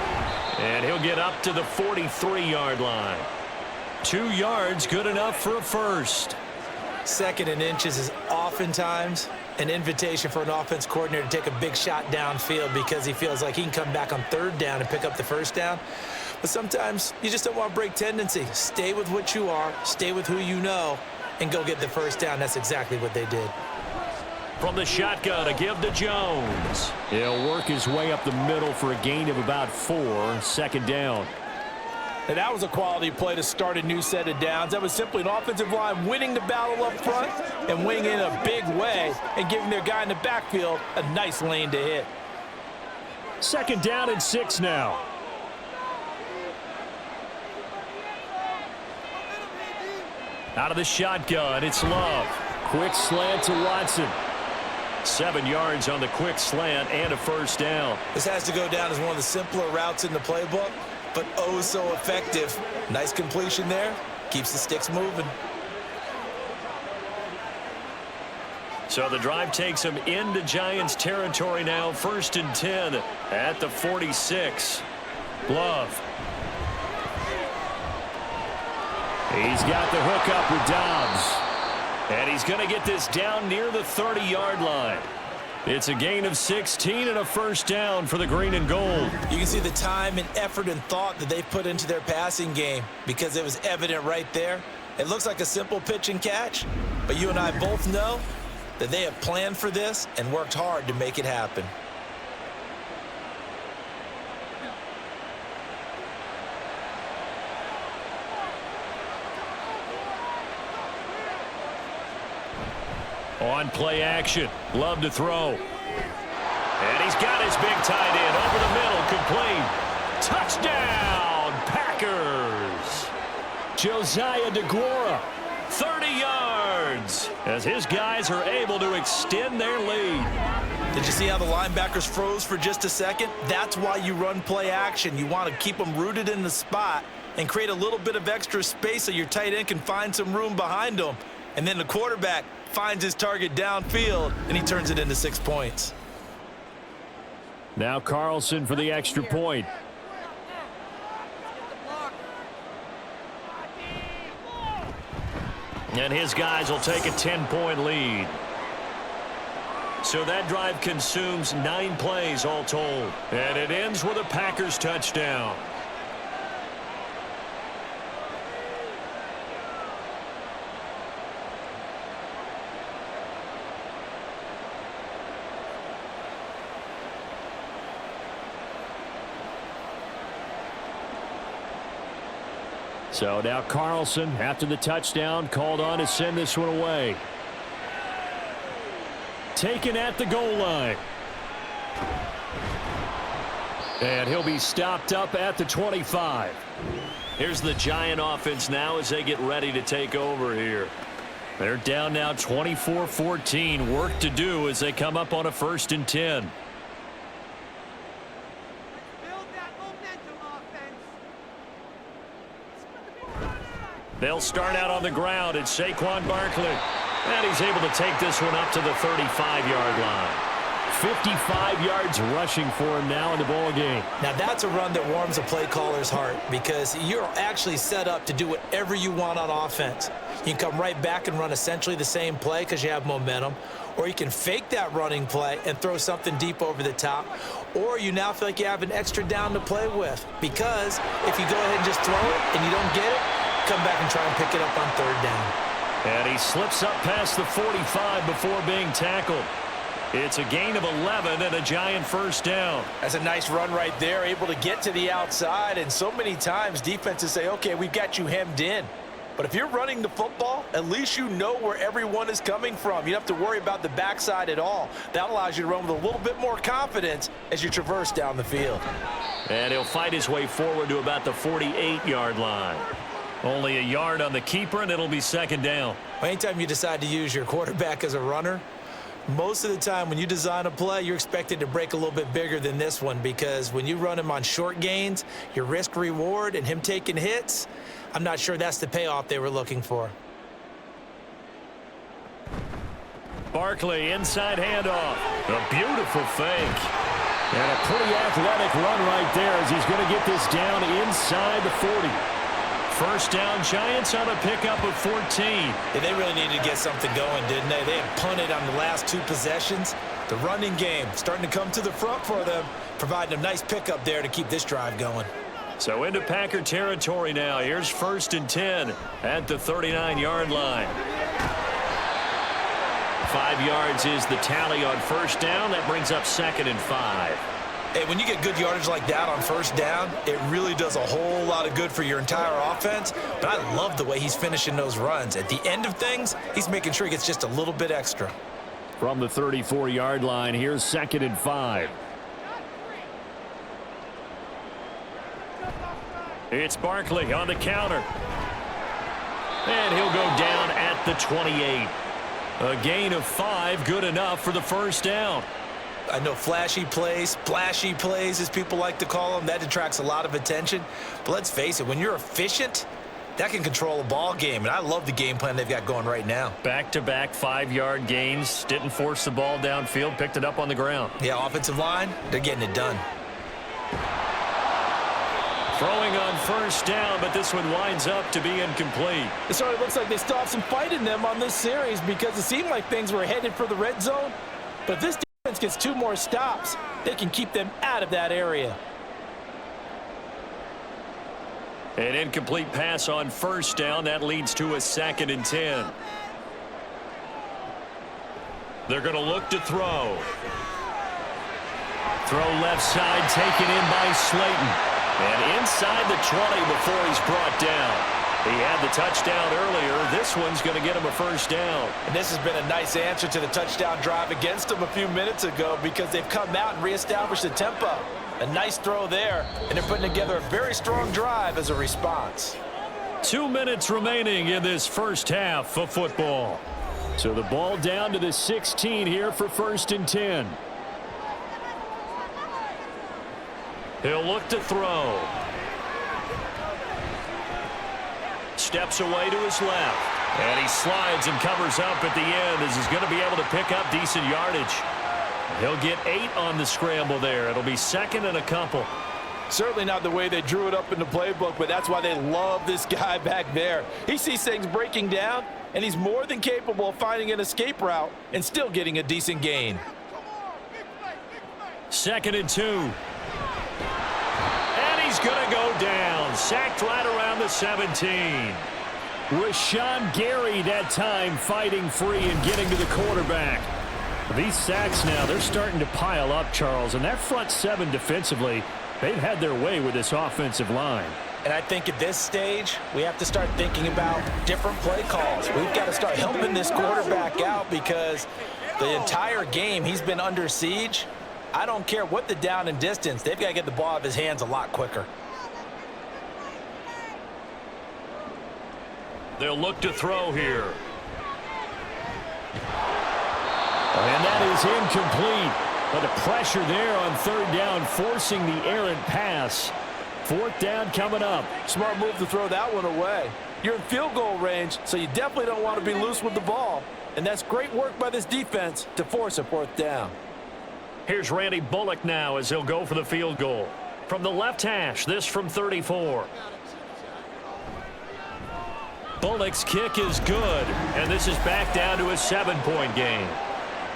And he'll get up to the 43-yard line. 2 yards, good enough for a first. 2nd and inches is oftentimes an invitation for an offense coordinator to take a big shot downfield because he feels like he can come back on 3rd down and pick up the 1st down. But sometimes you just don't want to break tendency. Stay with what you are, stay with who you know, and go get the 1st down. That's exactly what they did. From the shotgun, a give to Jones. He'll work his way up the middle for a gain of about 4, 2nd down. And that was a quality play to start a new set of downs. That was simply an offensive line winning the battle up front and winning in a big way and giving their guy in the backfield a nice lane to hit. 2nd down and 6 now. Out of the shotgun, it's Love. Quick slant to Watson. 7 yards on the quick slant and a 1st down. This has to go down as one of the simpler routes in the playbook, but oh so effective. Nice completion there. Keeps the sticks moving. So the drive takes him into Giants territory now. 1st and 10 at the 46. Love. He's got the hook up with Dobbs. And he's going to get this down near the 30-yard line. It's a gain of 16 and a 1st down for the green and gold. You can see the time and effort and thought that they've put into their passing game because it was evident right there. It looks like a simple pitch and catch, but you and I both know that they have planned for this and worked hard to make it happen. On play action, Love to throw. And he's got his big tight end over the middle, complete. Touchdown, Packers. Josiah DeGuara, 30 yards, as his guys are able to extend their lead. Did you see how the linebackers froze for just a second? That's why you run play action. You want to keep them rooted in the spot and create a little bit of extra space so your tight end can find some room behind them. And then the quarterback finds his target downfield, and he turns it into 6 points. Now Carlson for the extra point. And his guys will take a 10-point lead. So that drive consumes 9 plays all told. And it ends with a Packers touchdown. So now Carlson, after the touchdown, called on to send this one away. Taken at the goal line. And he'll be stopped up at the 25. Here's the Giant offense now as they get ready to take over here. They're down now 24-14. Work to do as they come up on a 1st and 10. They'll start out on the ground. It's Saquon Barkley. And he's able to take this one up to the 35-yard line. 55 yards rushing for him now in the ball game. Now that's a run that warms a play caller's heart because you're actually set up to do whatever you want on offense. You can come right back and run essentially the same play because you have momentum, or you can fake that running play and throw something deep over the top, or you now feel like you have an extra down to play with because if you go ahead and just throw it and you don't get it, come back and try and pick it up on 3rd down. And he slips up past the 45 before being tackled. It's a gain of 11 and a Giant 1st down. That's a nice run right there, able to get to the outside. And so many times defenses say, okay, we've got you hemmed in. But if you're running the football, at least you know where everyone is coming from. You don't have to worry about the backside at all. That allows you to run with a little bit more confidence as you traverse down the field. And he'll fight his way forward to about the 48-yard line. Only a yard on the keeper, and it'll be 2nd down. Anytime you decide to use your quarterback as a runner, most of the time when you design a play, you're expected to break a little bit bigger than this one because when you run him on short gains, your risk-reward and him taking hits, I'm not sure that's the payoff they were looking for. Barkley, inside handoff. A beautiful fake. And a pretty athletic run right there as he's going to get this down inside the 40. 1st down, Giants on a pickup of 14. Yeah, they really needed to get something going, didn't they? They had punted on the last 2 possessions. The running game starting to come to the front for them, providing a nice pickup there to keep this drive going. So into Packer territory now. Here's 1st and 10 at the 39-yard line. 5 yards is the tally on 1st down. That brings up 2nd and 5. Hey, when you get good yardage like that on 1st down, it really does a whole lot of good for your entire offense. But I love the way he's finishing those runs. At the end of things, he's making sure he gets just a little bit extra. From the 34-yard line, here's 2nd and 5. It's Barkley on the counter. And he'll go down at the 28. A gain of 5, good enough for the 1st down. I know flashy plays, splashy plays, as people like to call them, that attracts a lot of attention. But let's face it, when you're efficient, that can control a ball game. And I love the game plan they've got going right now. Back-to-back 5-yard gains. Didn't force the ball downfield, picked it up on the ground. Yeah, offensive line, they're getting it done. Throwing on 1st down, but this one winds up to be incomplete. It sort of looks like they still have some fight in them on this series because it seemed like things were headed for the red zone. But if this defense gets 2 more stops, they can keep them out of that area. An incomplete pass on 1st down. That leads to a 2nd and 10. They're going to look to throw. Throw left side, taken in by Slayton. And inside the 20 before he's brought down. He had the touchdown earlier. This one's going to get him a 1st down. And this has been a nice answer to the touchdown drive against them a few minutes ago because they've come out and reestablished the tempo. A nice throw there, and they're putting together a very strong drive as a response. 2 minutes remaining in this 1st half of football. So the ball down to the 16 here for 1st and 10. He'll look to throw. Steps away to his left. And he slides and covers up at the end as he's going to be able to pick up decent yardage. He'll get 8 on the scramble there. It'll be 2nd and a couple. Certainly not the way they drew it up in the playbook, but that's why they love this guy back there. He sees things breaking down, and he's more than capable of finding an escape route and still getting a decent gain. 2nd and 2. He's going to go down. Sacked right around the 17. Rashawn Gary that time fighting free and getting to the quarterback. These sacks now, they're starting to pile up, Charles. And that front 7 defensively, they've had their way with this offensive line. And I think at this stage, we have to start thinking about different play calls. We've got to start helping this quarterback out because the entire game he's been under siege. I don't care what the down and distance. They've got to get the ball out of his hands a lot quicker. They'll look to throw here. And that is incomplete. But the pressure there on third down, forcing the errant pass. Fourth down coming up. Smart move to throw that one away. You're in field goal range, so you definitely don't want to be loose with the ball. And that's great work by this defense to force a fourth down. Here's Randy Bullock now as he'll go for the field goal. From the left hash, this from 34. Bullock's kick is good, and this is back down to a 7-point game.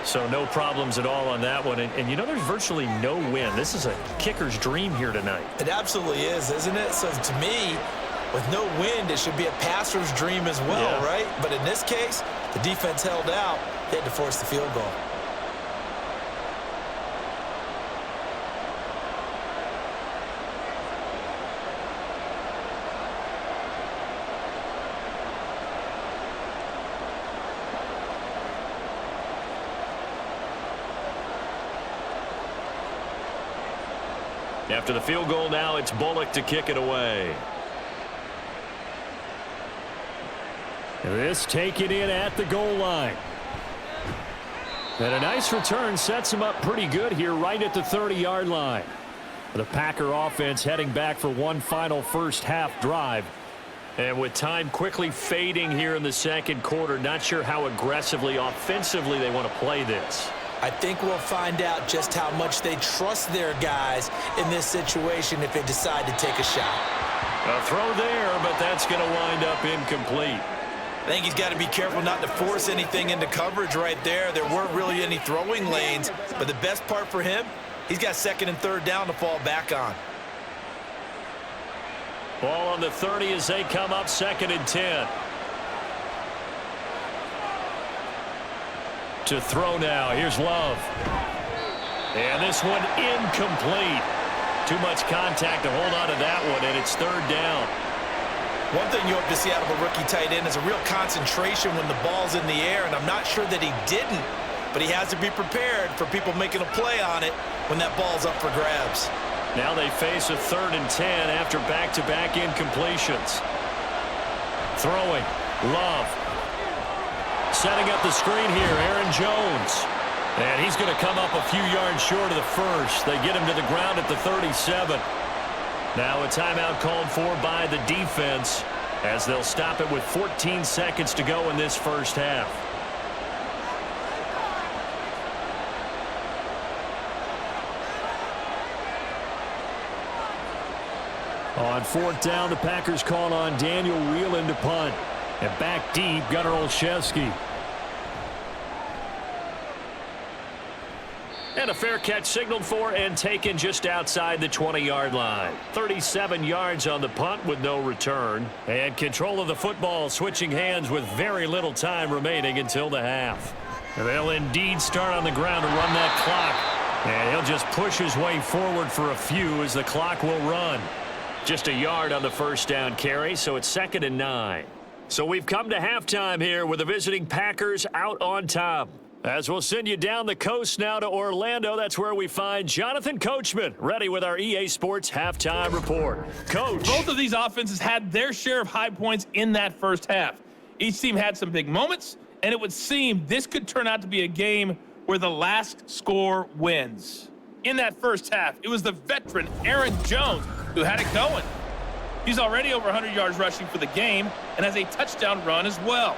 So no problems at all on that one. And you know, there's virtually no wind. This is a kicker's dream here tonight. It absolutely is, isn't it? So to me, with no wind, it should be a passer's dream as well, right? But in this case, the defense held out. They had to force the field goal. After the field goal now, it's Bullock to kick it away. This taken in at the goal line. And a nice return sets him up pretty good here right at the 30-yard line. The Packer offense heading back for one final first half drive. And with time quickly fading here in the second quarter, not sure how aggressively offensively they want to play this. I think we'll find out just how much they trust their guys in this situation if they decide to take a shot. A throw there, but that's going to wind up incomplete. I think he's got to be careful not to force anything into coverage right there. There weren't really any throwing lanes, but the best part for him, he's got second and third down to fall back on. Ball on the 30 as they come up, 2nd and 10. To throw now. Here's Love. And this one incomplete. Too much contact to hold on to that one, and it's third down. One thing you hope to see out of a rookie tight end is a real concentration when the ball's in the air, and I'm not sure that he didn't, but he has to be prepared for people making a play on it when that ball's up for grabs. Now they face a 3rd and 10 after back-to-back incompletions. Throwing. Love. Setting up the screen here, Aaron Jones. And he's going to come up a few yards short of the first. They get him to the ground at the 37. Now a timeout called for by the defense as they'll stop it with 14 seconds to go in this first half. On 4th down, the Packers call on Daniel Whelan to punt. And back deep, Gunnar Olszewski. And a fair catch signaled for and taken just outside the 20-yard line. 37 yards on the punt with no return. And control of the football switching hands with very little time remaining until the half. They'll indeed start on the ground to run that clock. And he'll just push his way forward for a few as the clock will run. Just a yard on the first down carry, so it's 2nd and 9. So we've come to halftime here with the visiting Packers out on top. As we'll send you down the coast now to Orlando, that's where we find Jonathan Coachman, ready with our EA Sports halftime report. Coach. Both of these offenses had their share of high points in that first half. Each team had some big moments, and it would seem this could turn out to be a game where the last score wins. In that first half, it was the veteran Aaron Jones who had it going. He's already over 100 yards rushing for the game and has a touchdown run as well.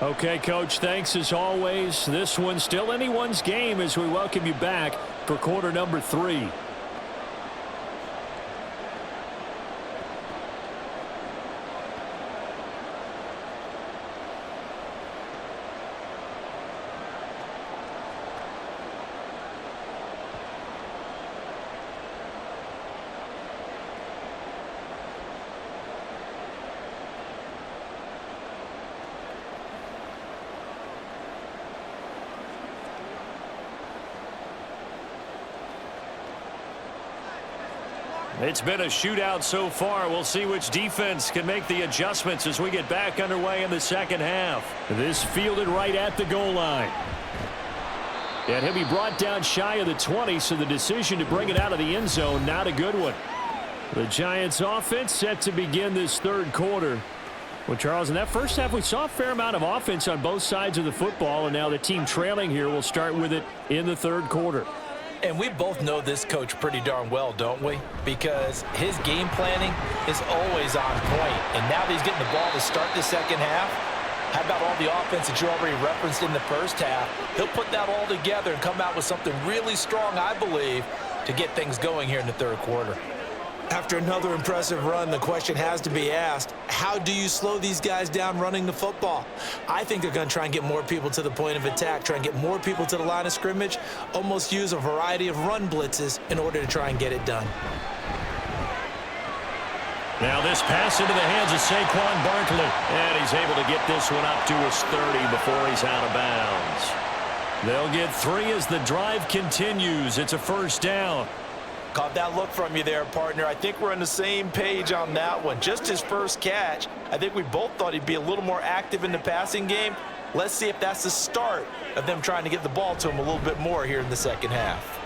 Okay, Coach, thanks as always. This one's still anyone's game as we welcome you back for quarter number 3. It's been a shootout so far. We'll see which defense can make the adjustments as we get back underway in the second half. This fielded right at the goal line. And he'll be brought down shy of the 20, so the decision to bring it out of the end zone, not a good one. The Giants offense set to begin this third quarter. Well, Charles, in that first half, we saw a fair amount of offense on both sides of the football, and now the team trailing here will start with it in the third quarter. And we both know this coach pretty darn well, don't we? Because his game planning is always on point. And now that he's getting the ball to start the second half, how about all the offense that you already referenced in the first half? He'll put that all together and come out with something really strong, I believe, to get things going here in the third quarter. After another impressive run, the question has to be asked, how do you slow these guys down running the football? I think they're going to try and get more people to the point of attack, try and get more people to the line of scrimmage, almost use a variety of run blitzes in order to try and get it done. Now this pass into the hands of Saquon Barkley. And he's able to get this one up to his 30 before he's out of bounds. They'll get 3 as the drive continues. It's a first down. Caught that look from you there, partner. I think we're on the same page on that one. Just his first catch. I think we both thought he'd be a little more active in the passing game. Let's see if that's the start of them trying to get the ball to him a little bit more here in the second half.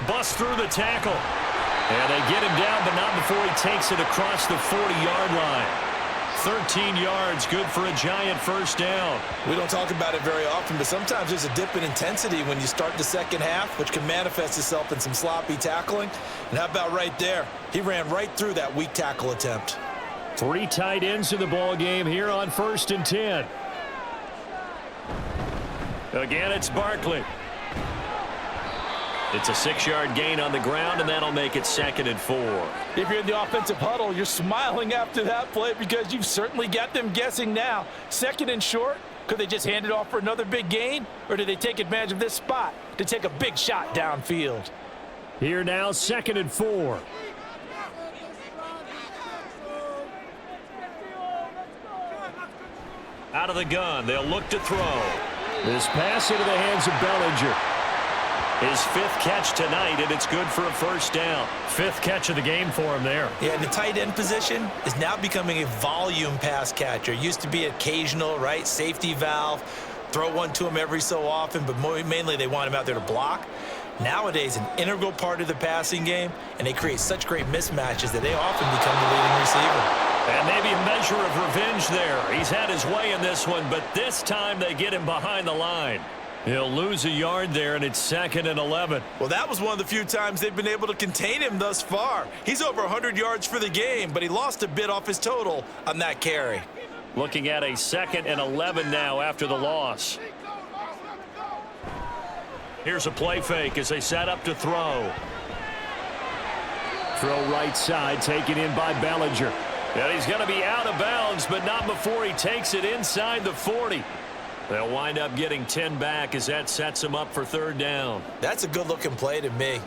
Bust through the tackle. And they get him down, but not before he takes it across the 40-yard line. 13 yards, good for a Giant first down. We don't talk about it very often, but sometimes there's a dip in intensity when you start the second half, which can manifest itself in some sloppy tackling. And how about right there? He ran right through that weak tackle attempt. 3 tight ends in the ball game here on 1st and 10. Again, it's Barkley. It's a 6-yard gain on the ground, and that'll make it 2nd and 4. If you're in the offensive huddle, you're smiling after that play because you've certainly got them guessing now. 2nd and short, could they just hand it off for another big gain? Or do they take advantage of this spot to take a big shot downfield? Here now, 2nd and 4. Out of the gun, they'll look to throw. This pass into the hands of Bellinger. His 5th catch tonight, and it's good for a first down. 5th catch of the game for him there. Yeah, and the tight end position is now becoming a volume pass catcher. Used to be occasional, right? Safety valve. Throw one to him every so often, but mainly they want him out there to block. Nowadays, an integral part of the passing game, and they create such great mismatches that they often become the leading receiver. And maybe a measure of revenge there. He's had his way in this one, but this time they get him behind the line. He'll lose a yard there, and it's 2nd and 11. Well, that was one of the few times they've been able to contain him thus far. He's over 100 yards for the game, but he lost a bit off his total on that carry. Looking at a 2nd and 11 now after the loss. Here's a play fake as they set up to throw. Throw right side, taken in by Bellinger. And he's going to be out of bounds, but not before he takes it inside the 40. They'll wind up getting 10 back as that sets him up for 3rd down. That's a good-looking play to me.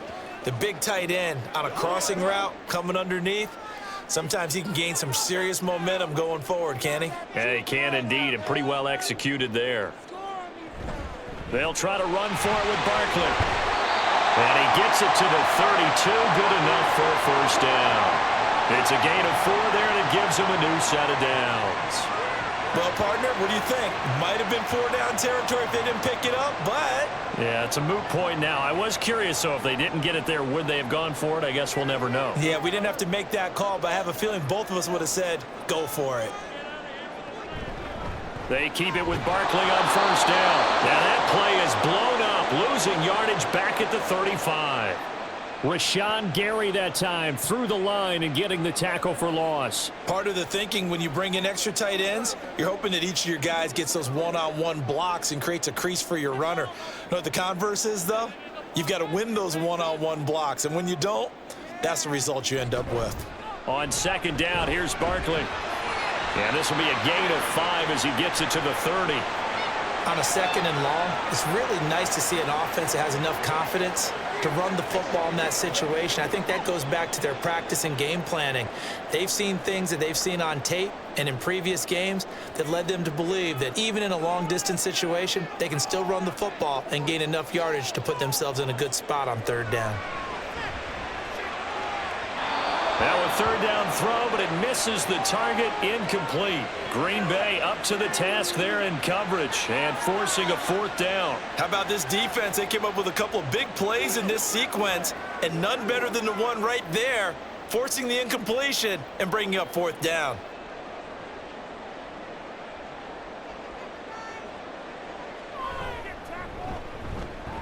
The big tight end on a crossing route coming underneath. Sometimes he can gain some serious momentum going forward, can he? Yeah, he can indeed, and pretty well executed there. They'll try to run for it with Barkley. And he gets it to the 32, good enough for a first down. It's a gain of 4 there, and it gives him a new set of downs. Well, partner, what do you think? Might have been 4-down territory if they didn't pick it up, but... Yeah, it's a moot point now. I was curious, though, if they didn't get it there, would they have gone for it? I guess we'll never know. Yeah, we didn't have to make that call, but I have a feeling both of us would have said, go for it. They keep it with Barkley on first down. Now that play is blown up, losing yardage back at the 35. Rashawn Gary that time through the line and getting the tackle for loss. Part of the thinking when you bring in extra tight ends, you're hoping that each of your guys gets those one-on-one blocks and creates a crease for your runner. You know what the converse is, though? You've got to win those one-on-one blocks, and when you don't, that's the result you end up with. On 2nd down, here's Barkley. And this will be a gain of 5 as he gets it to the 30. On a 2nd and long, it's really nice to see an offense that has enough confidence to run the football in that situation. I think that goes back to their practice and game planning. They've seen things that they've seen on tape and in previous games that led them to believe that even in a long-distance situation, they can still run the football and gain enough yardage to put themselves in a good spot on 3rd down. Now a third down throw, but it misses the target, incomplete. Green Bay up to the task there in coverage and forcing a fourth down. How about this defense? They came up with a couple of big plays in this sequence, and none better than the one right there, forcing the incompletion and bringing up fourth down.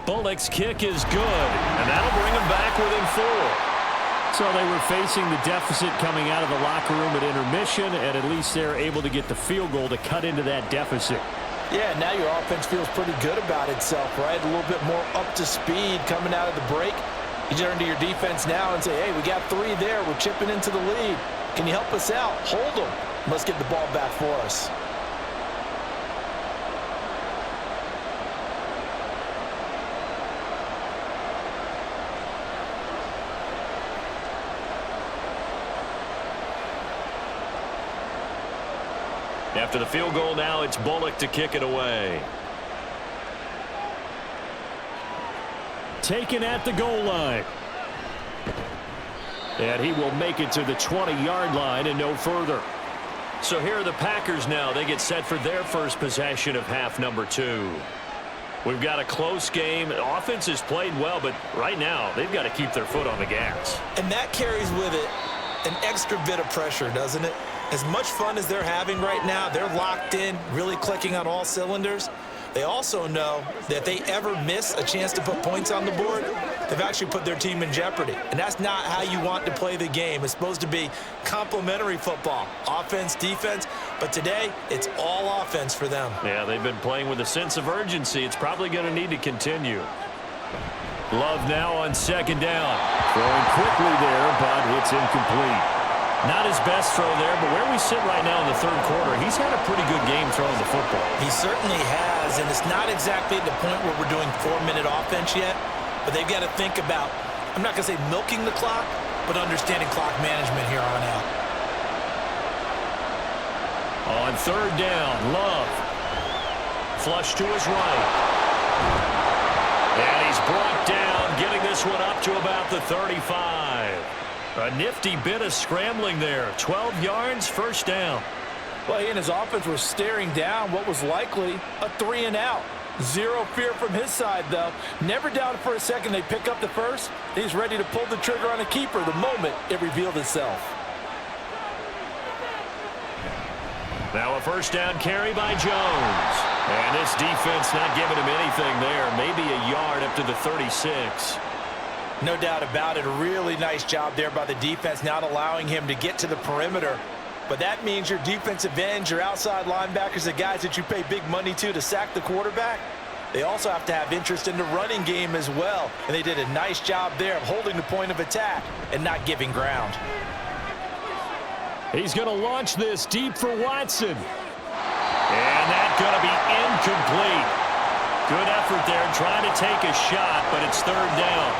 Bullock's kick is good, and that'll bring them back within 4. So they were facing the deficit coming out of the locker room at intermission, and at least they're able to get the field goal to cut into that deficit. Yeah, now your offense feels pretty good about itself, right? A little bit more up to speed coming out of the break. You turn to your defense now and say, hey, we got 3 there. We're chipping into the lead. Can you help us out? Hold them. Let's get the ball back for us. After the field goal now, it's Bullock to kick it away. Taken at the goal line. And he will make it to the 20-yard line and no further. So here are the Packers now. They get set for their first possession of half number 2. We've got a close game. The offense has played well, but right now they've got to keep their foot on the gas. And that carries with it an extra bit of pressure, doesn't it? As much fun as they're having right now, they're locked in, really clicking on all cylinders. They also know that if they ever miss a chance to put points on the board, they've actually put their team in jeopardy. And that's not how you want to play the game. It's supposed to be complementary football, offense, defense. But today, it's all offense for them. Yeah, they've been playing with a sense of urgency. It's probably going to need to continue. Love now on second down. Throwing quickly there, but it's incomplete. Not his best throw there, but where we sit right now in the third quarter, he's had a pretty good game throwing the football. He certainly has, and it's not exactly at the point where we're doing 4-minute offense yet, but they've got to think about, I'm not going to say milking the clock, but understanding clock management here on out. On third down, Love. Flush to his right. And he's brought down, getting this one up to about the 35. A nifty bit of scrambling there. 12 yards, first down. Well, he and his offense were staring down what was likely a 3-and-out. Zero fear from his side, though. Never doubted for a second they pick up the first. He's ready to pull the trigger on a keeper the moment it revealed itself. Now a first down carry by Jones. And this defense not giving him anything there. Maybe a yard up to the 36. No doubt about it. A really nice job there by the defense, not allowing him to get to the perimeter. But that means your defensive ends, your outside linebackers, the guys that you pay big money to sack the quarterback, they also have to have interest in the running game as well. And they did a nice job there of holding the point of attack and not giving ground. He's going to launch this deep for Watson. And that's going to be incomplete. Good effort there trying to take a shot, but it's third down.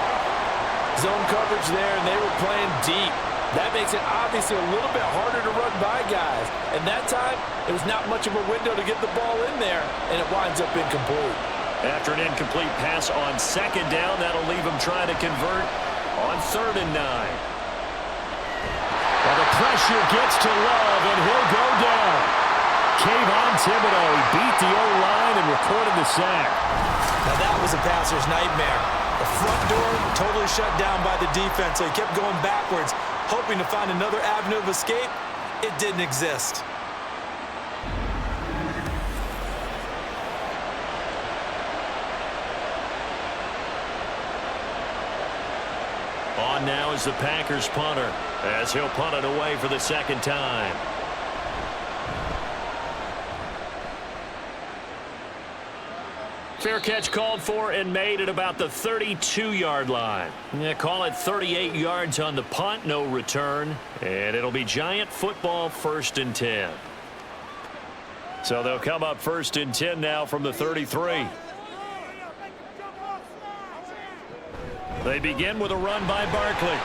Zone coverage there, and they were playing deep. That makes it obviously a little bit harder to run by guys. And that time, it was not much of a window to get the ball in there, and it winds up incomplete. After an incomplete pass on second down, that'll leave him trying to convert on 3rd and 9. Well, the pressure gets to Love, and he'll go down. Kayvon Thibodeaux, he beat the O-line and recorded the sack. Now that was a passer's nightmare. The front door totally shut down by the defense, so he kept going backwards, hoping to find another avenue of escape. It didn't exist. On now is the Packers punter, as he'll punt it away for the second time. Fair catch called for and made at about the 32-yard line. Yeah, call it 38 yards on the punt, no return. And it'll be Giant football, 1st and 10. So they'll come up 1st and 10 now from the 33. They begin with a run by Barkley.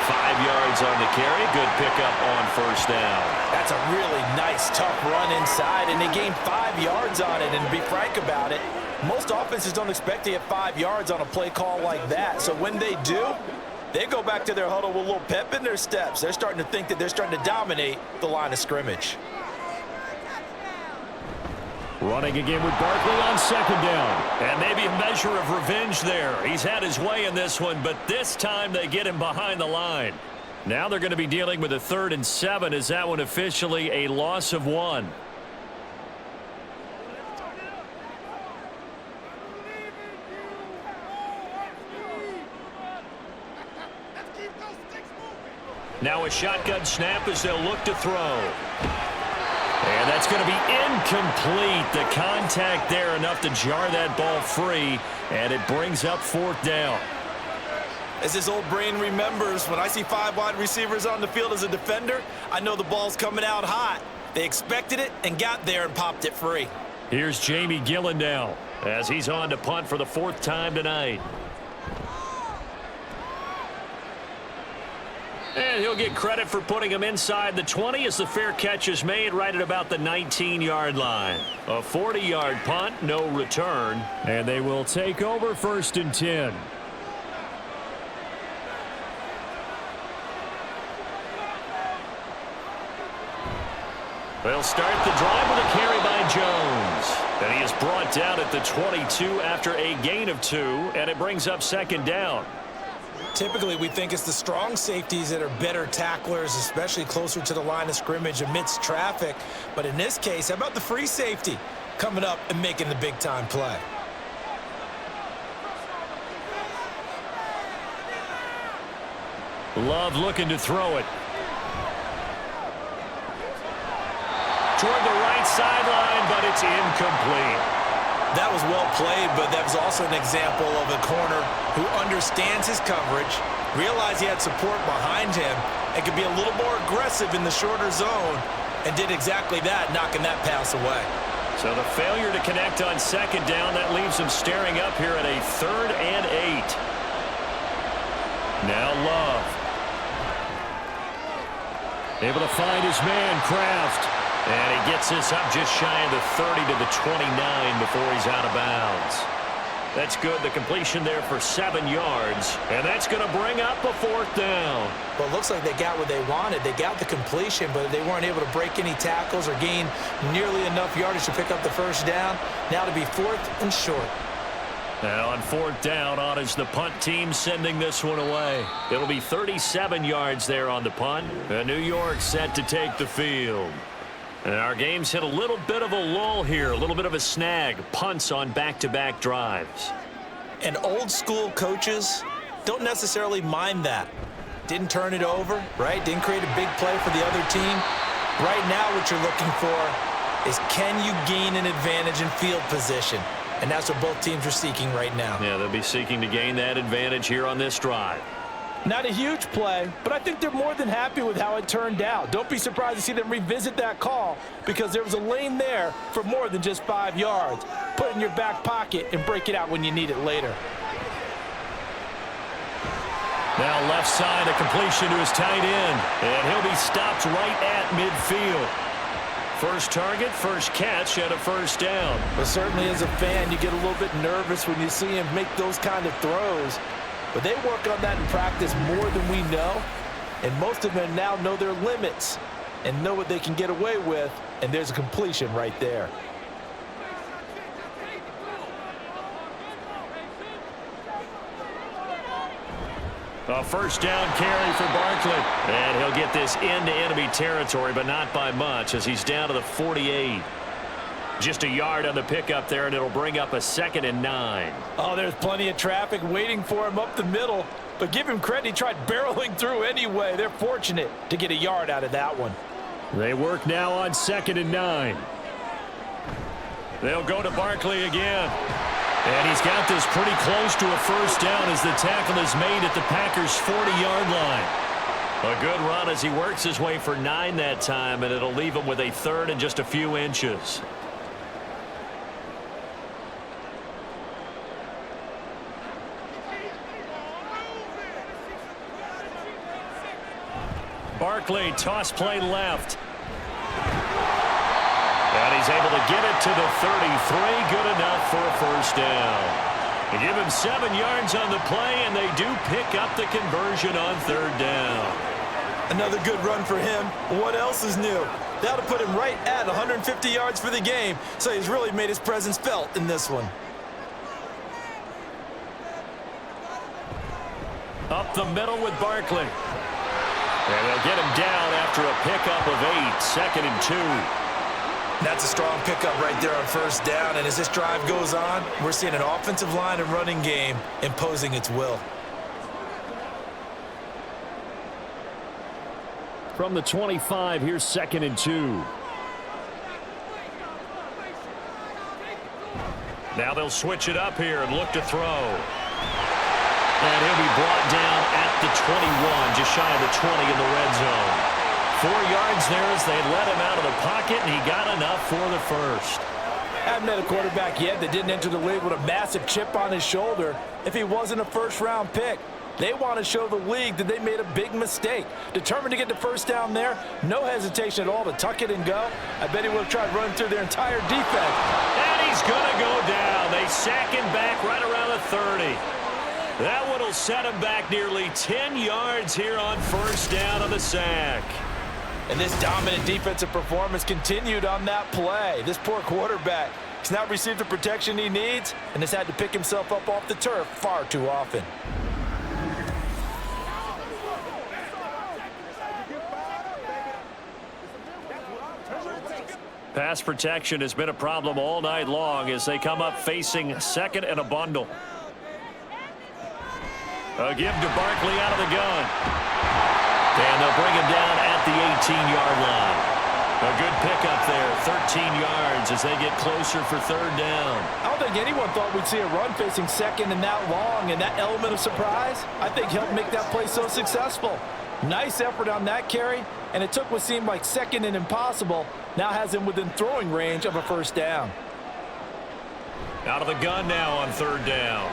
5 yards on the carry. Good pickup on first down. That's a really nice, tough run inside, and they gained 5 yards on it. And to be frank about it, most offenses don't expect to get 5 yards on a play call like that. So when they do, they go back to their huddle with a little pep in their steps. They're starting to think that they're starting to dominate the line of scrimmage. Running again with Barkley on second down. And maybe a measure of revenge there. He's had his way in this one, but this time they get him behind the line. Now they're going to be dealing with a 3rd and 7. Is that one officially a loss of 1? Now a shotgun snap as they'll look to throw. And that's going to be incomplete. The contact there enough to jar that ball free, and it brings up 4th down. As his old brain remembers, when I see 5 wide receivers on the field as a defender, I know the ball's coming out hot. They expected it and got there and popped it free. Here's Jamie Gillen now as he's on to punt for the 4th time tonight. And he'll get credit for putting him inside the 20 as the fair catch is made right at about the 19-yard line. A 40-yard punt, no return, and they will take over 1st and 10. They'll start the drive with a carry by Jones. And he is brought down at the 22 after a gain of 2, and it brings up 2nd down. Typically, we think it's the strong safeties that are better tacklers, especially closer to the line of scrimmage amidst traffic. But in this case, how about the free safety coming up and making the big-time play? Love looking to throw it. Toward the right sideline, but it's incomplete. That was well played, but that was also an example of a corner who understands his coverage, realized he had support behind him, and could be a little more aggressive in the shorter zone, and did exactly that, knocking that pass away. So the failure to connect on 2nd down, that leaves him staring up here at a 3rd and 8. Now Love. Able to find his man, Kraft. And he gets this up just shy of the 30 to the 29 before he's out of bounds. That's good. The completion there for 7 yards. And that's going to bring up a 4th down. Well, it looks like they got what they wanted. They got the completion, but they weren't able to break any tackles or gain nearly enough yardage to pick up the 1st down. Now to be 4th and short. Now on 4th down, on is the punt team sending this one away. It'll be 37 yards there on the punt. And New York set to take the field. And our game's hit a little bit of a lull here, a little bit of a snag. Punts on back-to-back drives. And old-school coaches don't necessarily mind that. Didn't turn it over, right? Didn't create a big play for the other team. Right now what you're looking for is, can you gain an advantage in field position? And that's what both teams are seeking right now. Yeah, they'll be seeking to gain that advantage here on this drive. Not a huge play, but I think they're more than happy with how it turned out. Don't be surprised to see them revisit that call, because there was a lane there for more than just 5 yards. Put it in your back pocket and break it out when you need it later. Now left side, a completion to his tight end, and he'll be stopped right at midfield. First target, first catch, and a 1st down. But certainly as a fan, you get a little bit nervous when you see him make those kind of throws. But they work on that in practice more than we know. And most of them now know their limits and know what they can get away with. And there's a completion right there. A 1st down carry for Barkley. And he'll get this into enemy territory, but not by much, as he's down to the 48. Just a yard on the pickup there, and it'll bring up a 2nd and 9. Oh, there's plenty of traffic waiting for him up the middle. But give him credit, he tried barreling through anyway. They're fortunate to get a yard out of that one. They work now on 2nd and 9. They'll go to Barkley again. And he's got this pretty close to a 1st down as the tackle is made at the Packers' 40-yard line. A good run as he works his way for 9 that time, and it'll leave him with a 3rd and just a few inches. Barkley, toss play left. And he's able to get it to the 33. Good enough for a 1st down. They give him 7 yards on the play, and they do pick up the conversion on 3rd down. Another good run for him. What else is new? That'll put him right at 150 yards for the game, so he's really made his presence felt in this one. Up the middle with Barkley. And they'll get him down after a pickup of 8, 2nd and 2. That's a strong pickup right there on 1st down, and as this drive goes on, we're seeing an offensive line and running game imposing its will. From the 25, here's 2nd and 2. Now they'll switch it up here and look to throw. And he'll be brought down at the 21, just shy of the 20 in the red zone. 4 yards there as they let him out of the pocket, and he got enough for the first. Haven't met a quarterback yet that didn't enter the league with a massive chip on his shoulder if he wasn't a first-round pick. They want to show the league that they made a big mistake. Determined to get the 1st down there, no hesitation at all to tuck it and go. I bet he would have tried running through their entire defense. And he's going to go down. They sack him back right around the 30. That one will set him back nearly 10 yards here on 1st down on the sack. And this dominant defensive performance continued on that play. This poor quarterback has not received the protection he needs and has had to pick himself up off the turf far too often. Pass protection has been a problem all night long as they come up facing 2nd and a bundle. A give to Barkley out of the gun. And they'll bring him down at the 18-yard line. A good pickup there, 13 yards as they get closer for 3rd down. I don't think anyone thought we'd see a run facing 2nd and that long, and that element of surprise, I think, helped make that play so successful. Nice effort on that carry, and it took what seemed like 2nd and impossible, now has him within throwing range of a 1st down. Out of the gun now on 3rd down.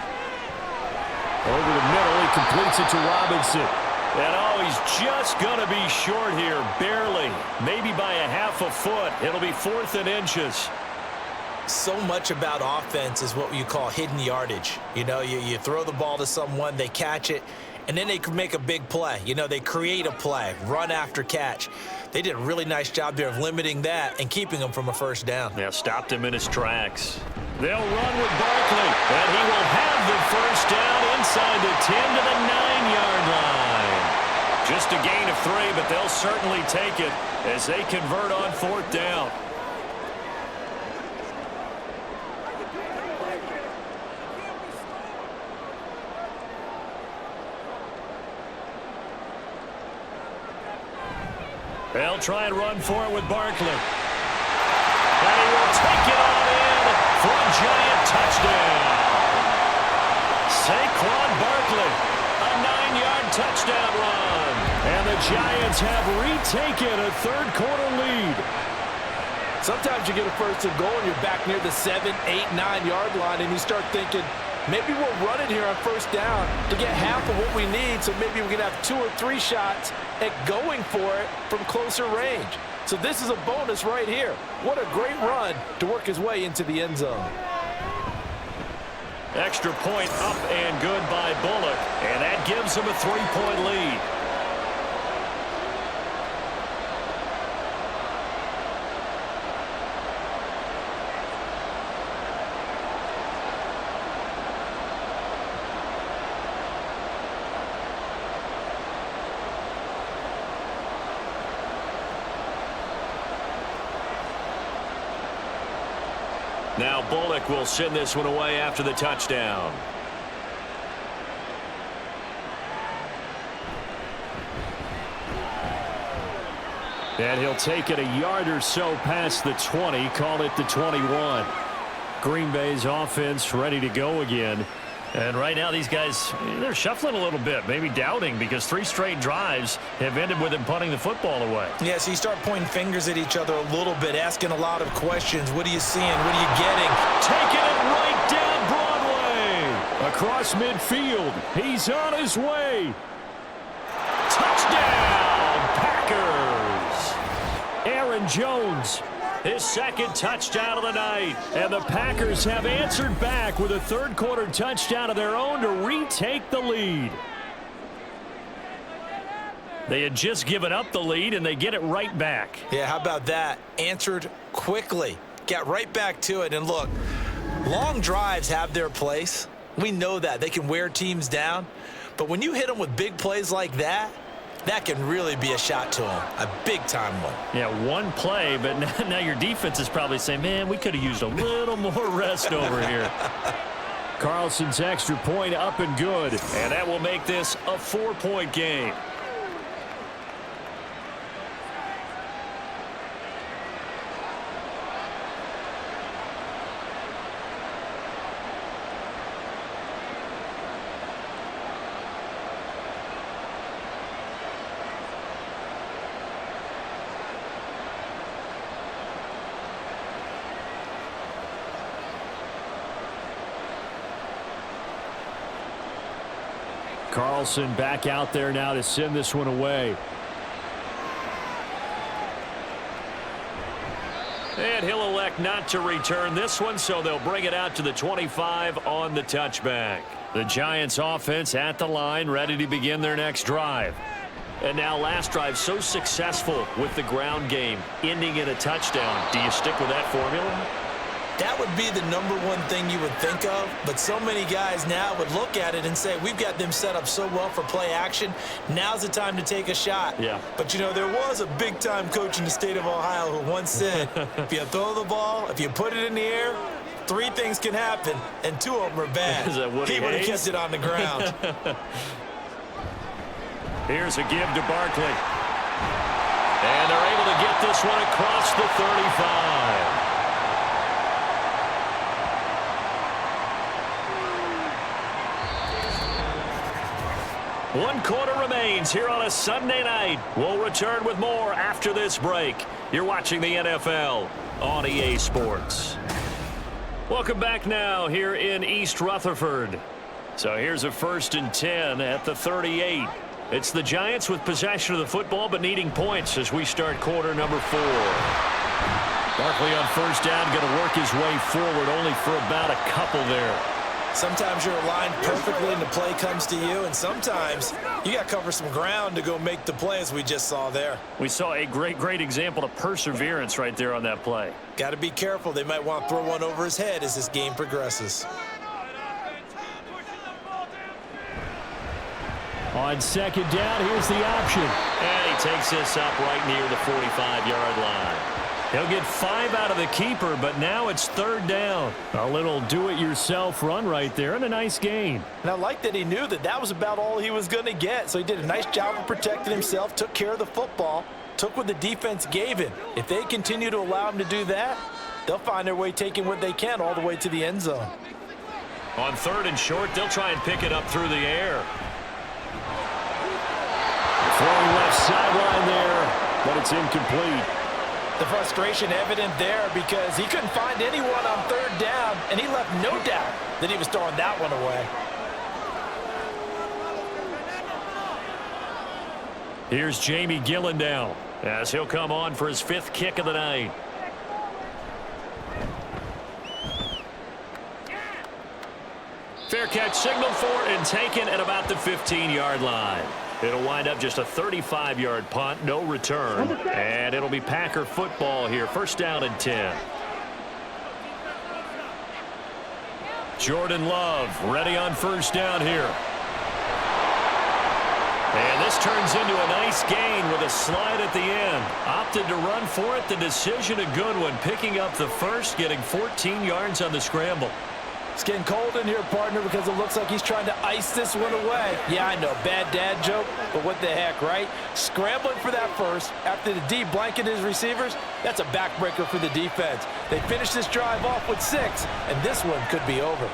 Over the middle, he completes it to Robinson. And oh, he's just going to be short here, barely. Maybe by a half a foot. It'll be 4th and inches. So much about offense is what you call hidden yardage. You know, you throw the ball to someone, they catch it, and then they can make a big play. You know, they create a play, run after catch. They did a really nice job there of limiting that and keeping him from a 1st down. Yeah, stopped him in his tracks. They'll run with Barkley, and he will have the 1st down inside the 10 to the 9-yard line. Just a gain of 3, but they'll certainly take it as they convert on 4th down. They'll try and run for it with Barkley. And he will take it on in for a giant touchdown. Saquon Barkley, a 9-yard touchdown run. And the Giants have retaken a 3rd quarter lead. Sometimes you get a 1st and goal and you're back near the 7, 8, 9-yard line, and you start thinking, maybe we'll run it here on 1st down to get half of what we need, so maybe we can have 2 or 3 shots at going for it from closer range. So this is a bonus right here. What a great run to work his way into the end zone. Extra point up and good by Bullock, and that gives him a 3-point lead. Now Bullock will send this one away after the touchdown. And he'll take it a yard or so past the 20, call it the 21. Green Bay's offense ready to go again. And right now these guys, they're shuffling a little bit, maybe doubting, because 3 straight drives have ended with them punting the football away. Yeah, so you start pointing fingers at each other a little bit, asking a lot of questions. What are you seeing? What are you getting? Taking it right down Broadway. Across midfield. He's on his way. Touchdown, Packers. Aaron Jones His second touchdown of the night. And the Packers have answered back with a third-quarter touchdown of their own to retake the lead. They had just given up the lead, and they get it right back. Yeah, how about that? Answered quickly. Got right back to it. And look, long drives have their place. We know that. They can wear teams down. But when you hit them with big plays like that, that can really be a shot to them. A big-time one. Yeah, one play, but now your defense is probably saying, man, we could have used a little more rest over here. Carlson's extra point up and good. And that will make this a 4-point game. Carlson back out there now to send this one away. And he'll elect not to return this one, so they'll bring it out to the 25 on the touchback. The Giants offense at the line, ready to begin their next drive. And now last drive so successful with the ground game, ending in a touchdown. Do you stick with that formula? That would be the number one thing you would think of, but so many guys now would look at it and say, we've got them set up so well for play action. Now's the time to take a shot. Yeah. But, you know, there was a big-time coach in the state of Ohio who once said, if you throw the ball, if you put it in the air, 3 things can happen, and 2 of them are bad. Is that Woody He would have Hayes? kept it on the ground. Here's a give to Barkley. And they're able to get this one across the 35. One quarter remains here on a Sunday night. We'll return with more after this break. You're watching the NFL on EA Sports. Welcome back now here in East Rutherford. So here's a 1st and 10 at the 38. It's the Giants with possession of the football but needing points as we start quarter number 4. Barkley on 1st down, going to work his way forward only for about a couple there. Sometimes you're aligned perfectly and the play comes to you, and sometimes you got to cover some ground to go make the play, as we just saw there. We saw a great example of perseverance right there on that play. Got to be careful. They might want to throw one over his head as this game progresses. On 2nd down, here's the option. And he takes this up right near the 45-yard line. He'll get 5 out of the keeper, but now it's 3rd down. A little do-it-yourself run right there and a nice gain. And I like that he knew that that was about all he was going to get. So he did a nice job of protecting himself, took care of the football, took what the defense gave him. If they continue to allow him to do that, they'll find their way taking what they can all the way to the end zone. On 3rd and short, they'll try and pick it up through the air. Throwing left sideline there, but it's incomplete. The frustration evident there because he couldn't find anyone on 3rd down, and he left no doubt that he was throwing that one away. Here's Jamie Gillen now as he'll come on for his 5th kick of the night. Fair catch signaled for and taken at about the 15-yard line. It'll wind up just a 35-yard punt, no return. And it'll be Packer football here. 1st down and 10. Jordan Love ready on 1st down here. And this turns into a nice gain with a slide at the end. Opted to run for it. The decision a good one. Picking up the 1st, getting 14 yards on the scramble. It's getting cold in here, partner, because it looks like he's trying to ice this one away. Yeah, I know, bad dad joke, but what the heck, right? Scrambling for that 1st after the D blanketed his receivers, that's a backbreaker for the defense. They finish this drive off with 6, and this one could be over.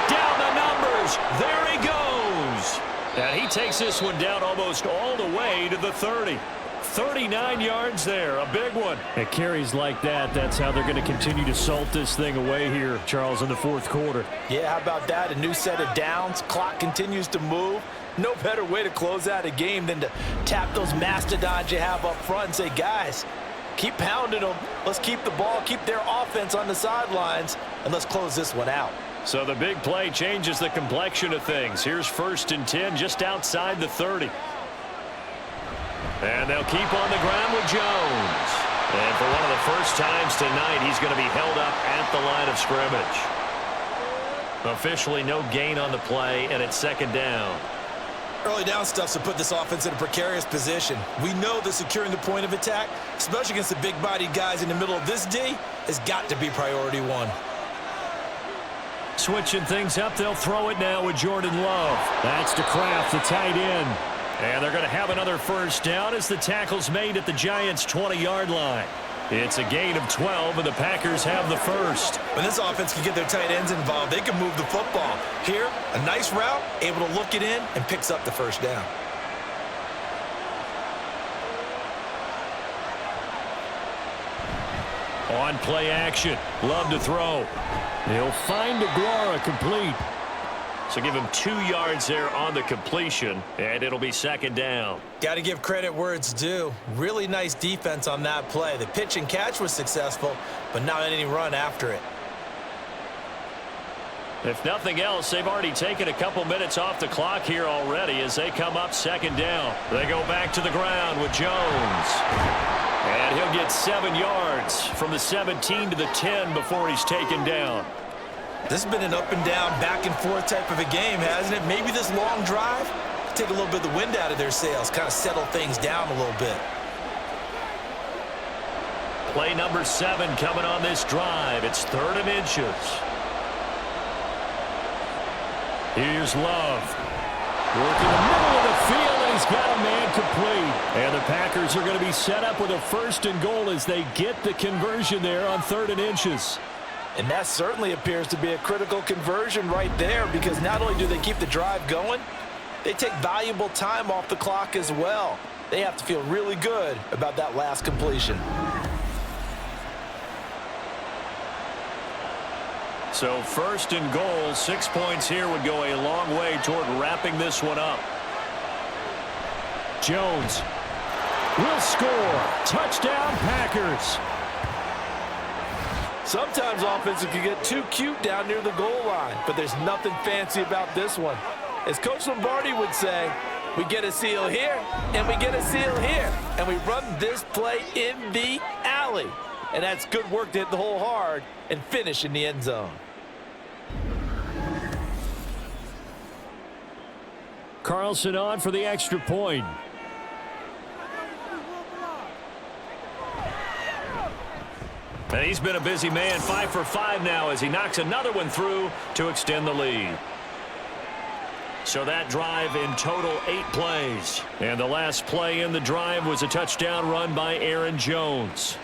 Down the numbers. There he goes. And he takes this one down almost all the way to the 30. 39 yards there, a big one. It carries like that. That's how they're going to continue to salt this thing away here, Charles, in the 4th quarter. Yeah, how about that? A new set of downs. Clock continues to move. No better way to close out a game than to tap those mastodons you have up front and say, guys, Keep pounding them. Let's keep the ball, keep their offense on the sidelines, and let's close this one out. So the big play changes the complexion of things. Here's 1st and 10 just outside the 30. And they'll keep on the ground with Jones. And for one of the first times tonight, he's going to be held up at the line of scrimmage. Officially no gain on the play, and it's 2nd down. Early down stuff to put this offense in a precarious position. We know that securing the point of attack, especially against the big-bodied guys in the middle of this D, has got to be priority one. Switching things up, they'll throw it now with Jordan Love. That's to Kraft, the tight end. And they're going to have another first down as the tackle's made at the Giants' 20-yard line. It's a gain of 12, and the Packers have the first. When this offense can get their tight ends involved, they can move the football. Here, a nice route, able to look it in, and picks up the first down. On play action, Love to throw. He'll find Aguara complete. So give him 2 yards there on the completion, and it'll be 2nd down. Got to give credit where it's due. Really nice defense on that play. The pitch and catch was successful, but not any run after it. If nothing else, they've already taken a couple minutes off the clock here already as they come up 2nd down. They go back to the ground with Jones. And he'll get 7 yards from the 17 to the 10 before he's taken down. This has been an up and down, back and forth type of a game, hasn't it? Maybe this long drive, take a little bit of the wind out of their sails, kind of settle things down a little bit. Play number 7 coming on this drive. It's 3rd and inches. Here's Love. Working the middle of the field, and he's got a man complete. And the Packers are going to be set up with a 1st and goal as they get the conversion there on 3rd and inches. And that certainly appears to be a critical conversion right there, because not only do they keep the drive going, they take valuable time off the clock as well. They have to feel really good about that last completion. So 1st and goal, 6 points here would go a long way toward wrapping this one up. Jones will score. Touchdown, Packers. Sometimes offenses can get too cute down near the goal line, but there's nothing fancy about this one. As Coach Lombardi would say, we get a seal here, and we get a seal here, and we run this play in the alley. And that's good work to hit the hole hard and finish in the end zone. Carlson on for the extra point. And he's been a busy man, 5 for 5 now as he knocks another one through to extend the lead. So that drive in total 8 plays. And the last play in the drive was a touchdown run by Aaron Jones.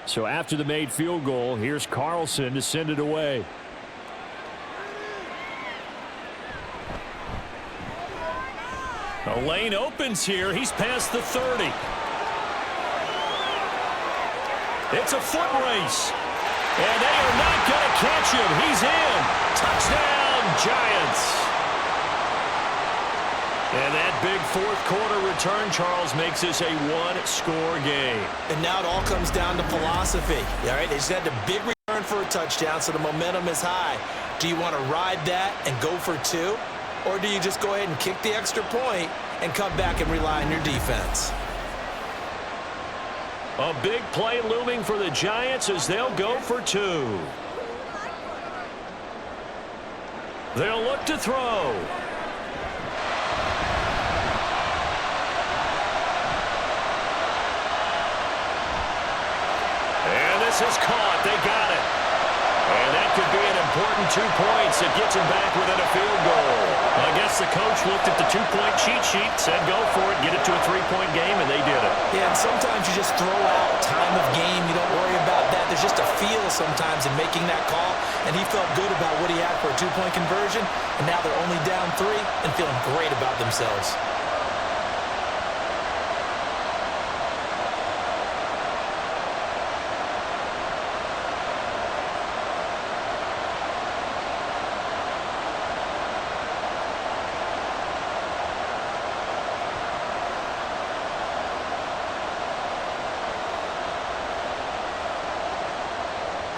So after the made field goal, here's Carlson to send it away. The lane opens here. He's past the 30. It's a foot race. And they are not going to catch him. He's in. Touchdown, Giants. And that big fourth-quarter return, Charles, makes this a one-score game. And now it all comes down to philosophy. All right, they just had the big return for a touchdown, so the momentum is high. Do you want to ride that and go for 2? Or do you just go ahead and kick the extra point and come back and rely on your defense? A big play looming for the Giants as they'll go for 2. They'll look to throw. And this is caught. They got it. And that could be an important 2 points that gets him back within a field goal. I guess the coach looked at the 2-point cheat sheet, said go for it, get it to a 3-point game, and they did it. Yeah, and sometimes you just throw out time of game. You don't worry about that. There's just a feel sometimes in making that call, and he felt good about what he had for a 2-point conversion, and now they're only down 3 and feeling great about themselves.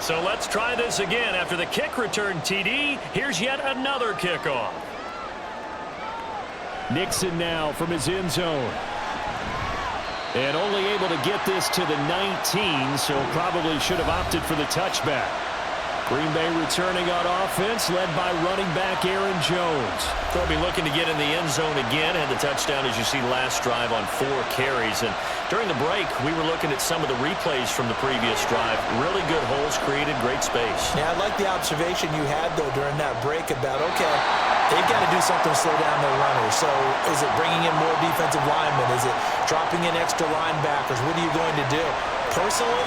So let's try this again. After the kick return TD, here's yet another kickoff. Nixon now from his end zone. And only able to get this to the 19, so probably should have opted for the touchback. Green Bay returning on offense, led by running back Aaron Jones. They'll be looking to get in the end zone again. Had the touchdown, as you see, last drive on 4 carries. And during the break, we were looking at some of the replays from the previous drive. Really good holes created, great space. Yeah, I like the observation you had, though, during that break about, okay, they've got to do something to slow down their runners. So is it bringing in more defensive linemen? Is it dropping in extra linebackers? What are you going to do? Personally,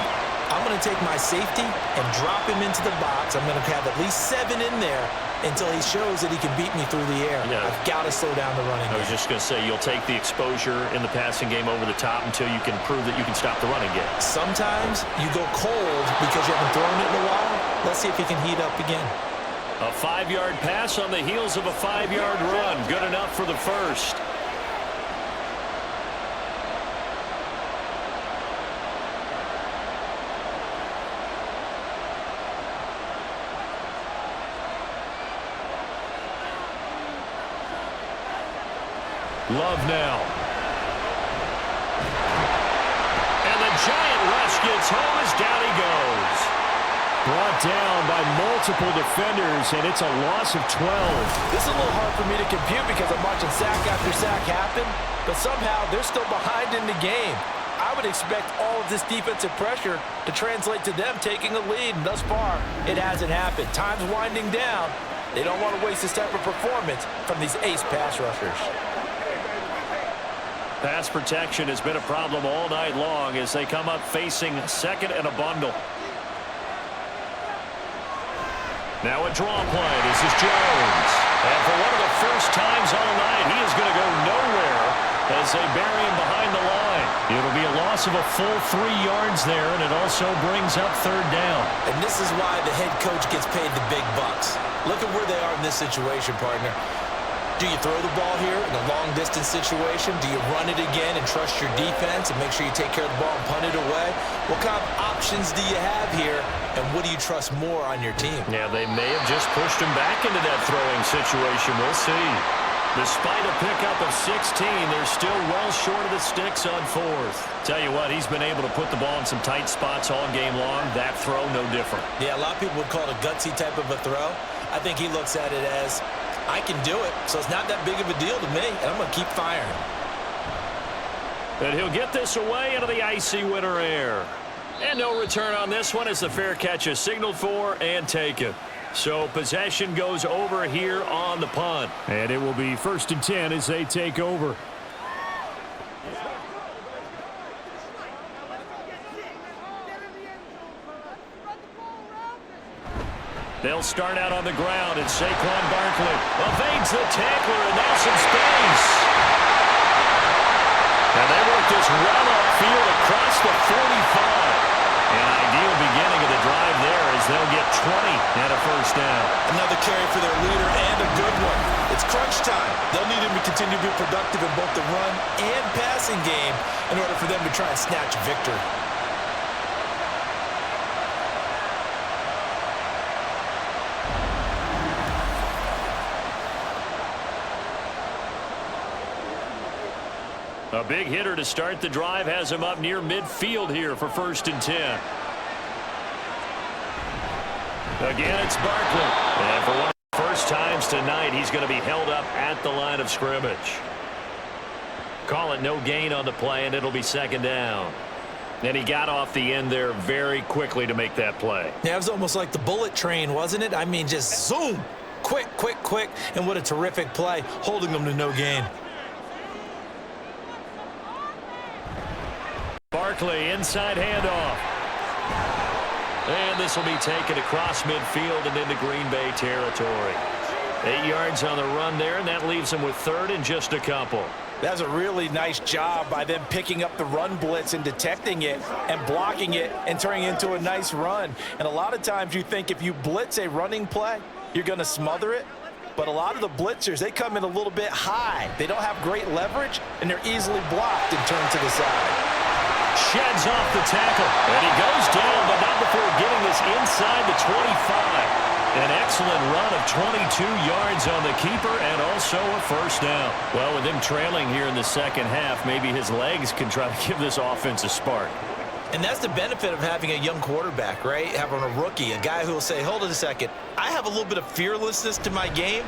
I'm going to take my safety and drop him into the box. I'm going to have at least 7 in there until he shows that he can beat me through the air. Yeah. I've got to slow down the running game. I was just going to say, you'll take the exposure in the passing game over the top until you can prove that you can stop the running game. Sometimes you go cold because you haven't thrown it in a while. Let's see if he can heat up again. A 5-yard pass on the heels of a 5-yard run. Good enough for the first. Love now. And the giant rush gets home as down he goes. Brought down by multiple defenders, and it's a loss of 12. This is a little hard for me to compute because I'm watching sack after sack happen, but somehow they're still behind in the game. I would expect all of this defensive pressure to translate to them taking a lead, and thus far, it hasn't happened. Time's winding down. They don't want to waste this type of performance from these ace pass rushers. Pass protection has been a problem all night long as they come up facing second and a bundle. Now a draw play. This is Jones. And for one of the first times all night, he is going to go nowhere as they bury him behind the line. It'll be a loss of a full 3 yards there, and it also brings up 3rd down. And this is why the head coach gets paid the big bucks. Look at where they are in this situation, partner. Do you throw the ball here in a long-distance situation? Do you run it again and trust your defense and make sure you take care of the ball and punt it away? What kind of options do you have here, and what do you trust more on your team? Yeah, they may have just pushed him back into that throwing situation. We'll see. Despite a pickup of 16, they're still well short of the sticks on 4th. Tell you what, he's been able to put the ball in some tight spots all game long. That throw, no different. Yeah, a lot of people would call it a gutsy type of a throw. I think he looks at it as, I can do it, so it's not that big of a deal to me, and I'm going to keep firing. And he'll get this away into the icy winter air. And no return on this one as the fair catch is signaled for and taken. So possession goes over here on the punt. And it will be 1st and 10 as they take over. They'll start out on the ground, and Saquon Barkley evades the tackler, and now some space. And they work this run upfield across the 45. An ideal beginning of the drive there as they'll get 20 and a 1st down. Another carry for their leader and a good one. It's crunch time. They'll need him to continue to be productive in both the run and passing game in order for them to try and snatch a victory. A big hitter to start the drive has him up near midfield here for 1st and 10. Again, it's Barkley. And for one of the first times tonight, he's going to be held up at the line of scrimmage. Call it no gain on the play, and it'll be 2nd down. And he got off the end there very quickly to make that play. Yeah, it was almost like the bullet train, wasn't it? I mean, just zoom. Quick, quick, quick. And what a terrific play, holding them to no gain. Barkley, inside handoff. And this will be taken across midfield and into Green Bay territory. 8 yards on the run there, and that leaves them with 3rd and just a couple. That's a really nice job by them picking up the run blitz and detecting it and blocking it and turning it into a nice run. And a lot of times you think if you blitz a running play, you're going to smother it. But a lot of the blitzers, they come in a little bit high. They don't have great leverage, and they're easily blocked and turned to the side. sheds off the tackle. And he goes down, but not before getting this inside the 25. An excellent run of 22 yards on the keeper and also a first down. Well, with him trailing here in the second half, maybe his legs can try to give this offense a spark. And that's the benefit of having a young quarterback, right? Having a rookie, a guy who will say, hold it a second, I have a little bit of fearlessness to my game.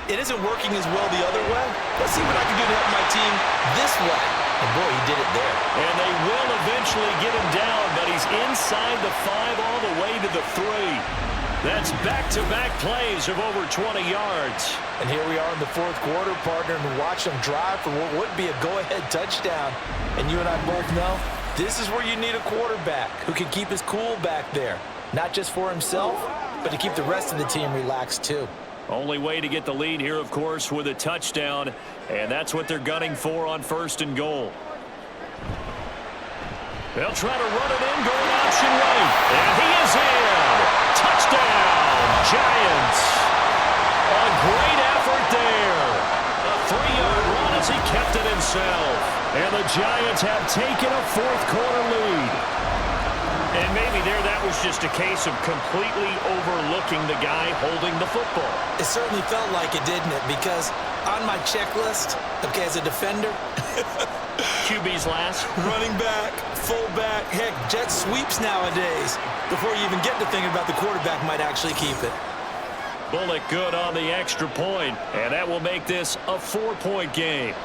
It isn't working as well the other way. Let's see what I can do to help my team this way. And boy, he did it there. And they will eventually get him down, but he's inside the 5 all the way to the 3. That's back-to-back plays of over 20 yards. And here we are in the fourth quarter, partner, and watch them drive for what would be a go-ahead touchdown. And you and I both know this is where you need a quarterback who can keep his cool back there. Not just for himself, but to keep the rest of the team relaxed too. Only way to get the lead here, of course, with a touchdown. And that's what they're gunning for on 1st and goal. They'll try to run it in, going option right. And he is in. Touchdown, Giants. A great effort there. A 3-yard run as he kept it himself. And the Giants have taken a fourth-quarter lead. And maybe there that was just a case of completely overlooking the guy holding the football. It certainly felt like it, didn't it? Because on my checklist, okay, as a defender, QB's last. running back, fullback, heck, jet sweeps nowadays. Before you even get to thinking about the quarterback might actually keep it. Bullock good on the extra point, and that will make this a 4-point game.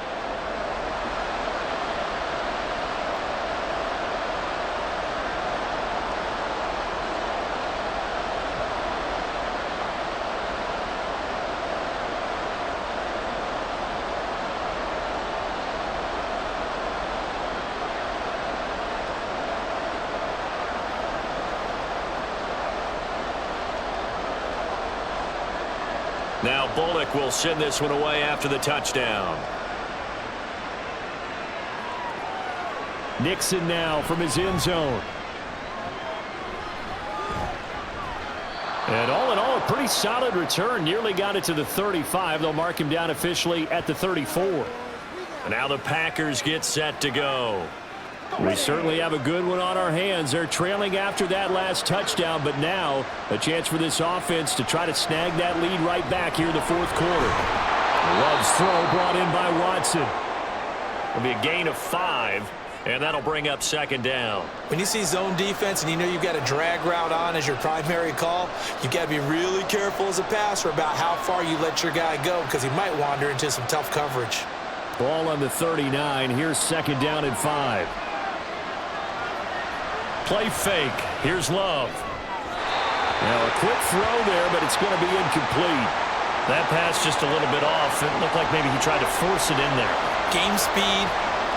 Now Bullock will send this one away after the touchdown. Nixon now from his end zone. And all in all, a pretty solid return. Nearly got it to the 35. They'll mark him down officially at the 34. And now the Packers get set to go. We certainly have a good one on our hands. They're trailing after that last touchdown, but now a chance for this offense to try to snag that lead right back here in the fourth quarter. Love's throw brought in by Watson. It'll be a gain of 5, and that'll bring up 2nd down. When you see zone defense and you know you've got a drag route on as your primary call, you've got to be really careful as a passer about how far you let your guy go because he might wander into some tough coverage. Ball on the 39. Here's 2nd down and 5. Play fake. Here's Love. Now a quick throw there, but it's going to be incomplete. That pass just a little bit off. It looked like maybe he tried to force it in there. Game speed,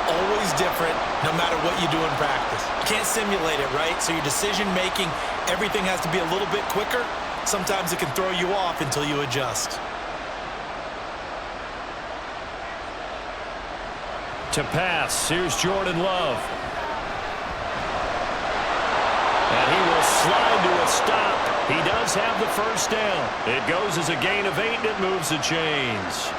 always different, no matter what you do in practice. You can't simulate it, right? So your decision-making, everything has to be a little bit quicker. Sometimes it can throw you off until you adjust. To pass, here's Jordan Love. And he will slide to a stop. He does have the first down. It goes as a gain of 8, and it moves the chains.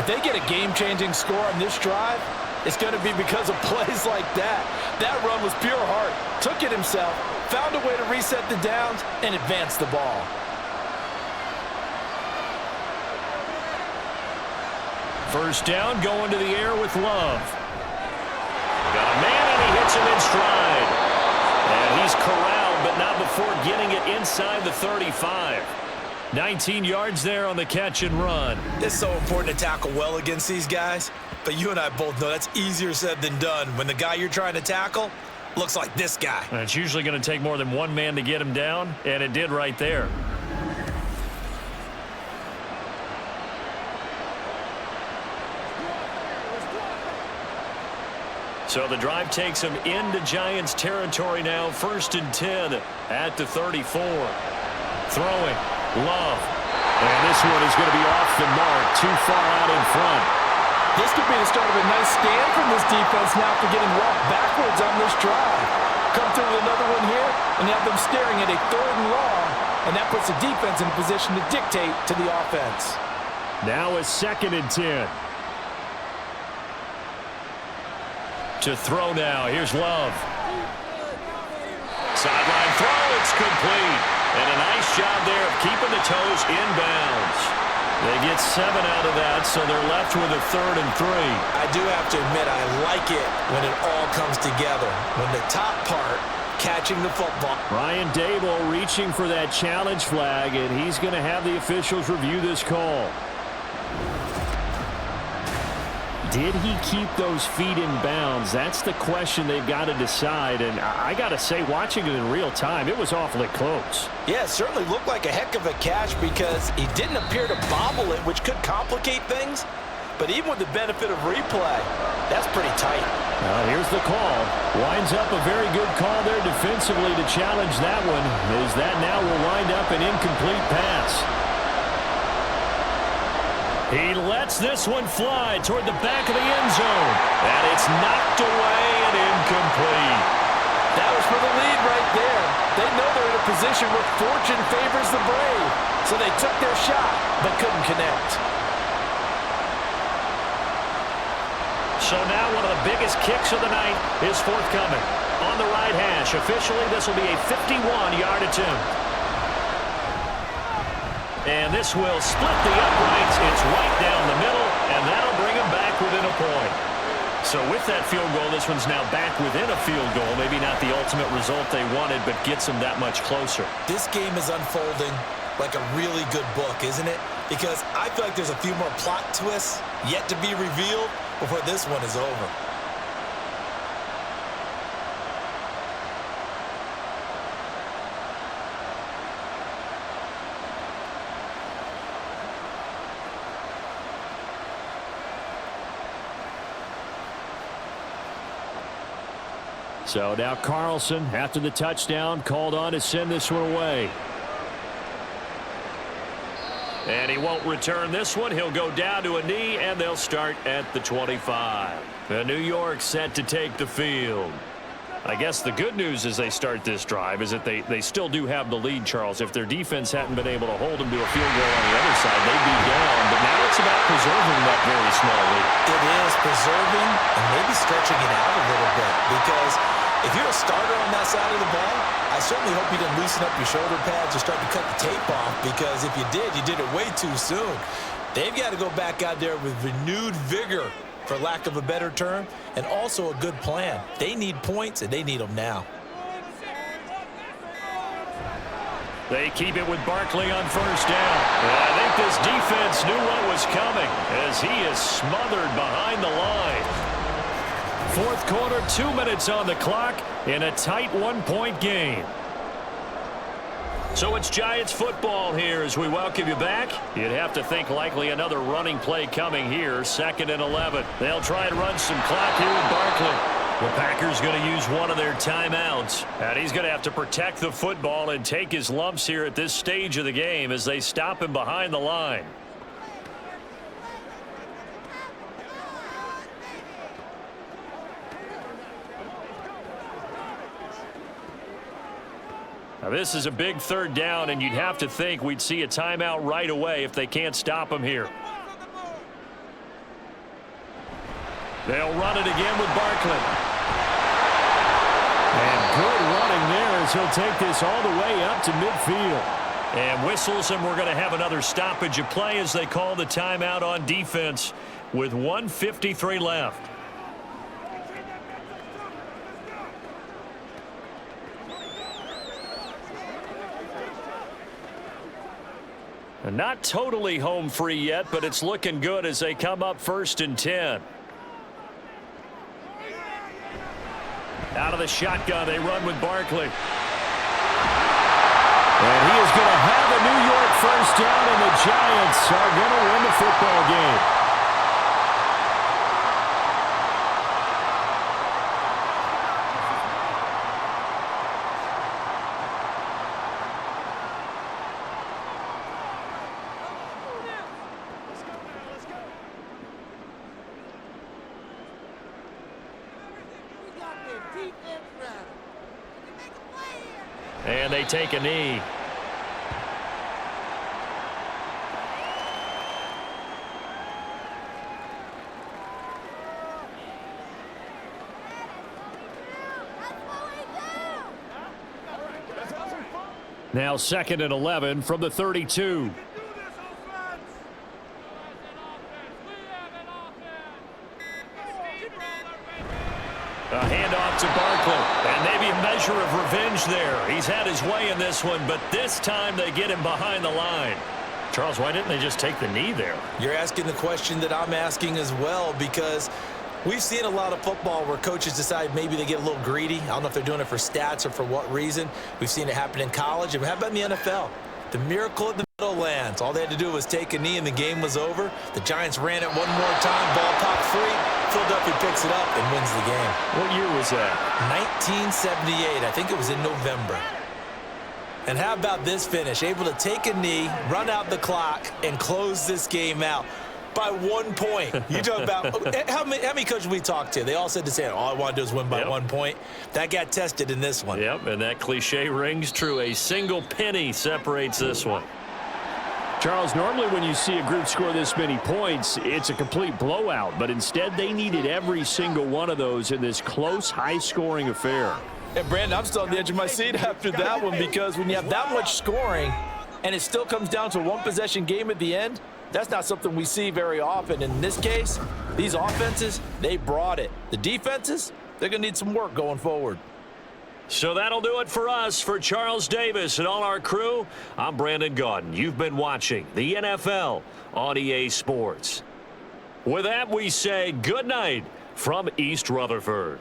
If they get a game-changing score on this drive, it's going to be because of plays like that. That run was pure heart. Took it himself, found a way to reset the downs, and advance the ball. First down, going to the air with Love. Got a man, and he hits him in stride. And he's corralled, but not before getting it inside the 35. 19 yards there on the catch and run. It's so important to tackle well against these guys, but you and I both know that's easier said than done when the guy you're trying to tackle looks like this guy. And it's usually going to take more than one man to get him down, and it did right there. So the drive takes him into Giants territory now. 1st and 10 at the 34. Throwing. Love. And this one is going to be off the mark. Too far out in front. This could be the start of a nice stand from this defense now for getting walked backwards on this drive. Come through with another one here, and you have them staring at a 3rd and long, and that puts the defense in a position to dictate to the offense. Now a 2nd and 10. To throw now. Here's Love. Sideline throw. It's complete. And a nice job there of keeping the toes in bounds. They get 7 out of that, so they're left with a 3rd and 3. I do have to admit, I like it when it all comes together. When the top part, catching the football. Brian Daboll reaching for that challenge flag, and he's going to have the officials review this call. Did he keep those feet in bounds? That's the question they've got to decide. And I got to say, watching it in real time, it was awfully close. Yeah, it certainly looked like a heck of a catch because he didn't appear to bobble it, which could complicate things. But even with the benefit of replay, that's pretty tight. Here's the call. Winds up a very good call there defensively to challenge that one, as that now will wind up an incomplete pass. He lets this one fly toward the back of the end zone. And it's knocked away and incomplete. That was for the lead right there. They know they're in a position where fortune favors the brave. So they took their shot, but couldn't connect. So now one of the biggest kicks of the night is forthcoming. On the right hash, officially this will be a 51-yard attempt. And this will split the uprights. It's right down the middle, and that'll bring them back within a point. So with that field goal, this one's now back within a field goal. Maybe not the ultimate result they wanted, but gets them that much closer. This game is unfolding like a really good book, isn't it? Because I feel like there's a few more plot twists yet to be revealed before this one is over. So now Carlson, after the touchdown, called on to send this one away. And he won't return this one. He'll go down to a knee, and they'll start at the 25. The New York set to take the field. I guess the good news as they start this drive is that they still do have the lead, Charles. If their defense hadn't been able to hold them to a field goal on the other side, they'd be down. But now it's about preserving that very small lead. It is preserving and maybe stretching it out a little bit because if you're a starter on that side of the ball, I certainly hope you didn't loosen up your shoulder pads or start to cut the tape off because if you did it way too soon. They've got to go back out there with renewed vigor, for lack of a better term, and also a good plan. They need points, and they need them now. They keep it with Barkley on first down. And I think this defense knew what was coming as he is smothered behind the line. Fourth quarter, 2 minutes on the clock in a tight one-point game. So it's Giants football here as we welcome you back. You'd have to think likely another running play coming here, 2nd and 11. They'll try and run some clock here with Barkley. The Packers going to use one of their timeouts. And he's going to have to protect the football and take his lumps here at this stage of the game as they stop him behind the line. Now this is a big 3rd down, and you'd have to think we'd see a timeout right away if they can't stop him here. They'll run it again with Barkley. And good running there as he'll take this all the way up to midfield. And whistles, and we're going to have another stoppage of play as they call the timeout on defense with 1:53 left. Not totally home free yet, but it's looking good as they come up 1st and 10. Out of the shotgun, they run with Barkley. And he is going to have a New York first down, and the Giants are going to win the football game. And they take a knee. Now 2nd and 11 from the 32. A handoff to Barkley, and maybe a measure of revenge there. He's had his way in this one, but this time they get him behind the line. Charles, why didn't they just take the knee there? You're asking the question that I'm asking as well, because we've seen a lot of football where coaches decide maybe they get a little greedy. I don't know if they're doing it for stats or for what reason. We've seen it happen in college. And how about in the NFL? The miracle at the Meadowlands. All they had to do was take a knee and the game was over. The Giants ran it one more time. Ball popped free. Philadelphia picks it up and wins the game. What year was that? 1978. I think it was in November. And how about this finish? Able to take a knee, run out the clock, and close this game out by 1 point. You talk about how many coaches we talked to? They all said the same. All I want to do is win by 1 point. That got tested in this one. Yep, and that cliche rings true. A single penny separates this one. Charles, normally when you see a group score this many points, it's a complete blowout. But instead, they needed every single one of those in this close, high-scoring affair. And Brandon, I'm still on the edge of my seat after that one, because when you have that much scoring and it still comes down to a one-possession game at the end, that's not something we see very often. In this case, these offenses, they brought it. The defenses, they're going to need some work going forward. So that'll do it for us. For Charles Davis and all our crew, I'm Brandon Gaudin. You've been watching the NFL on EA Sports. With that, we say good night from East Rutherford.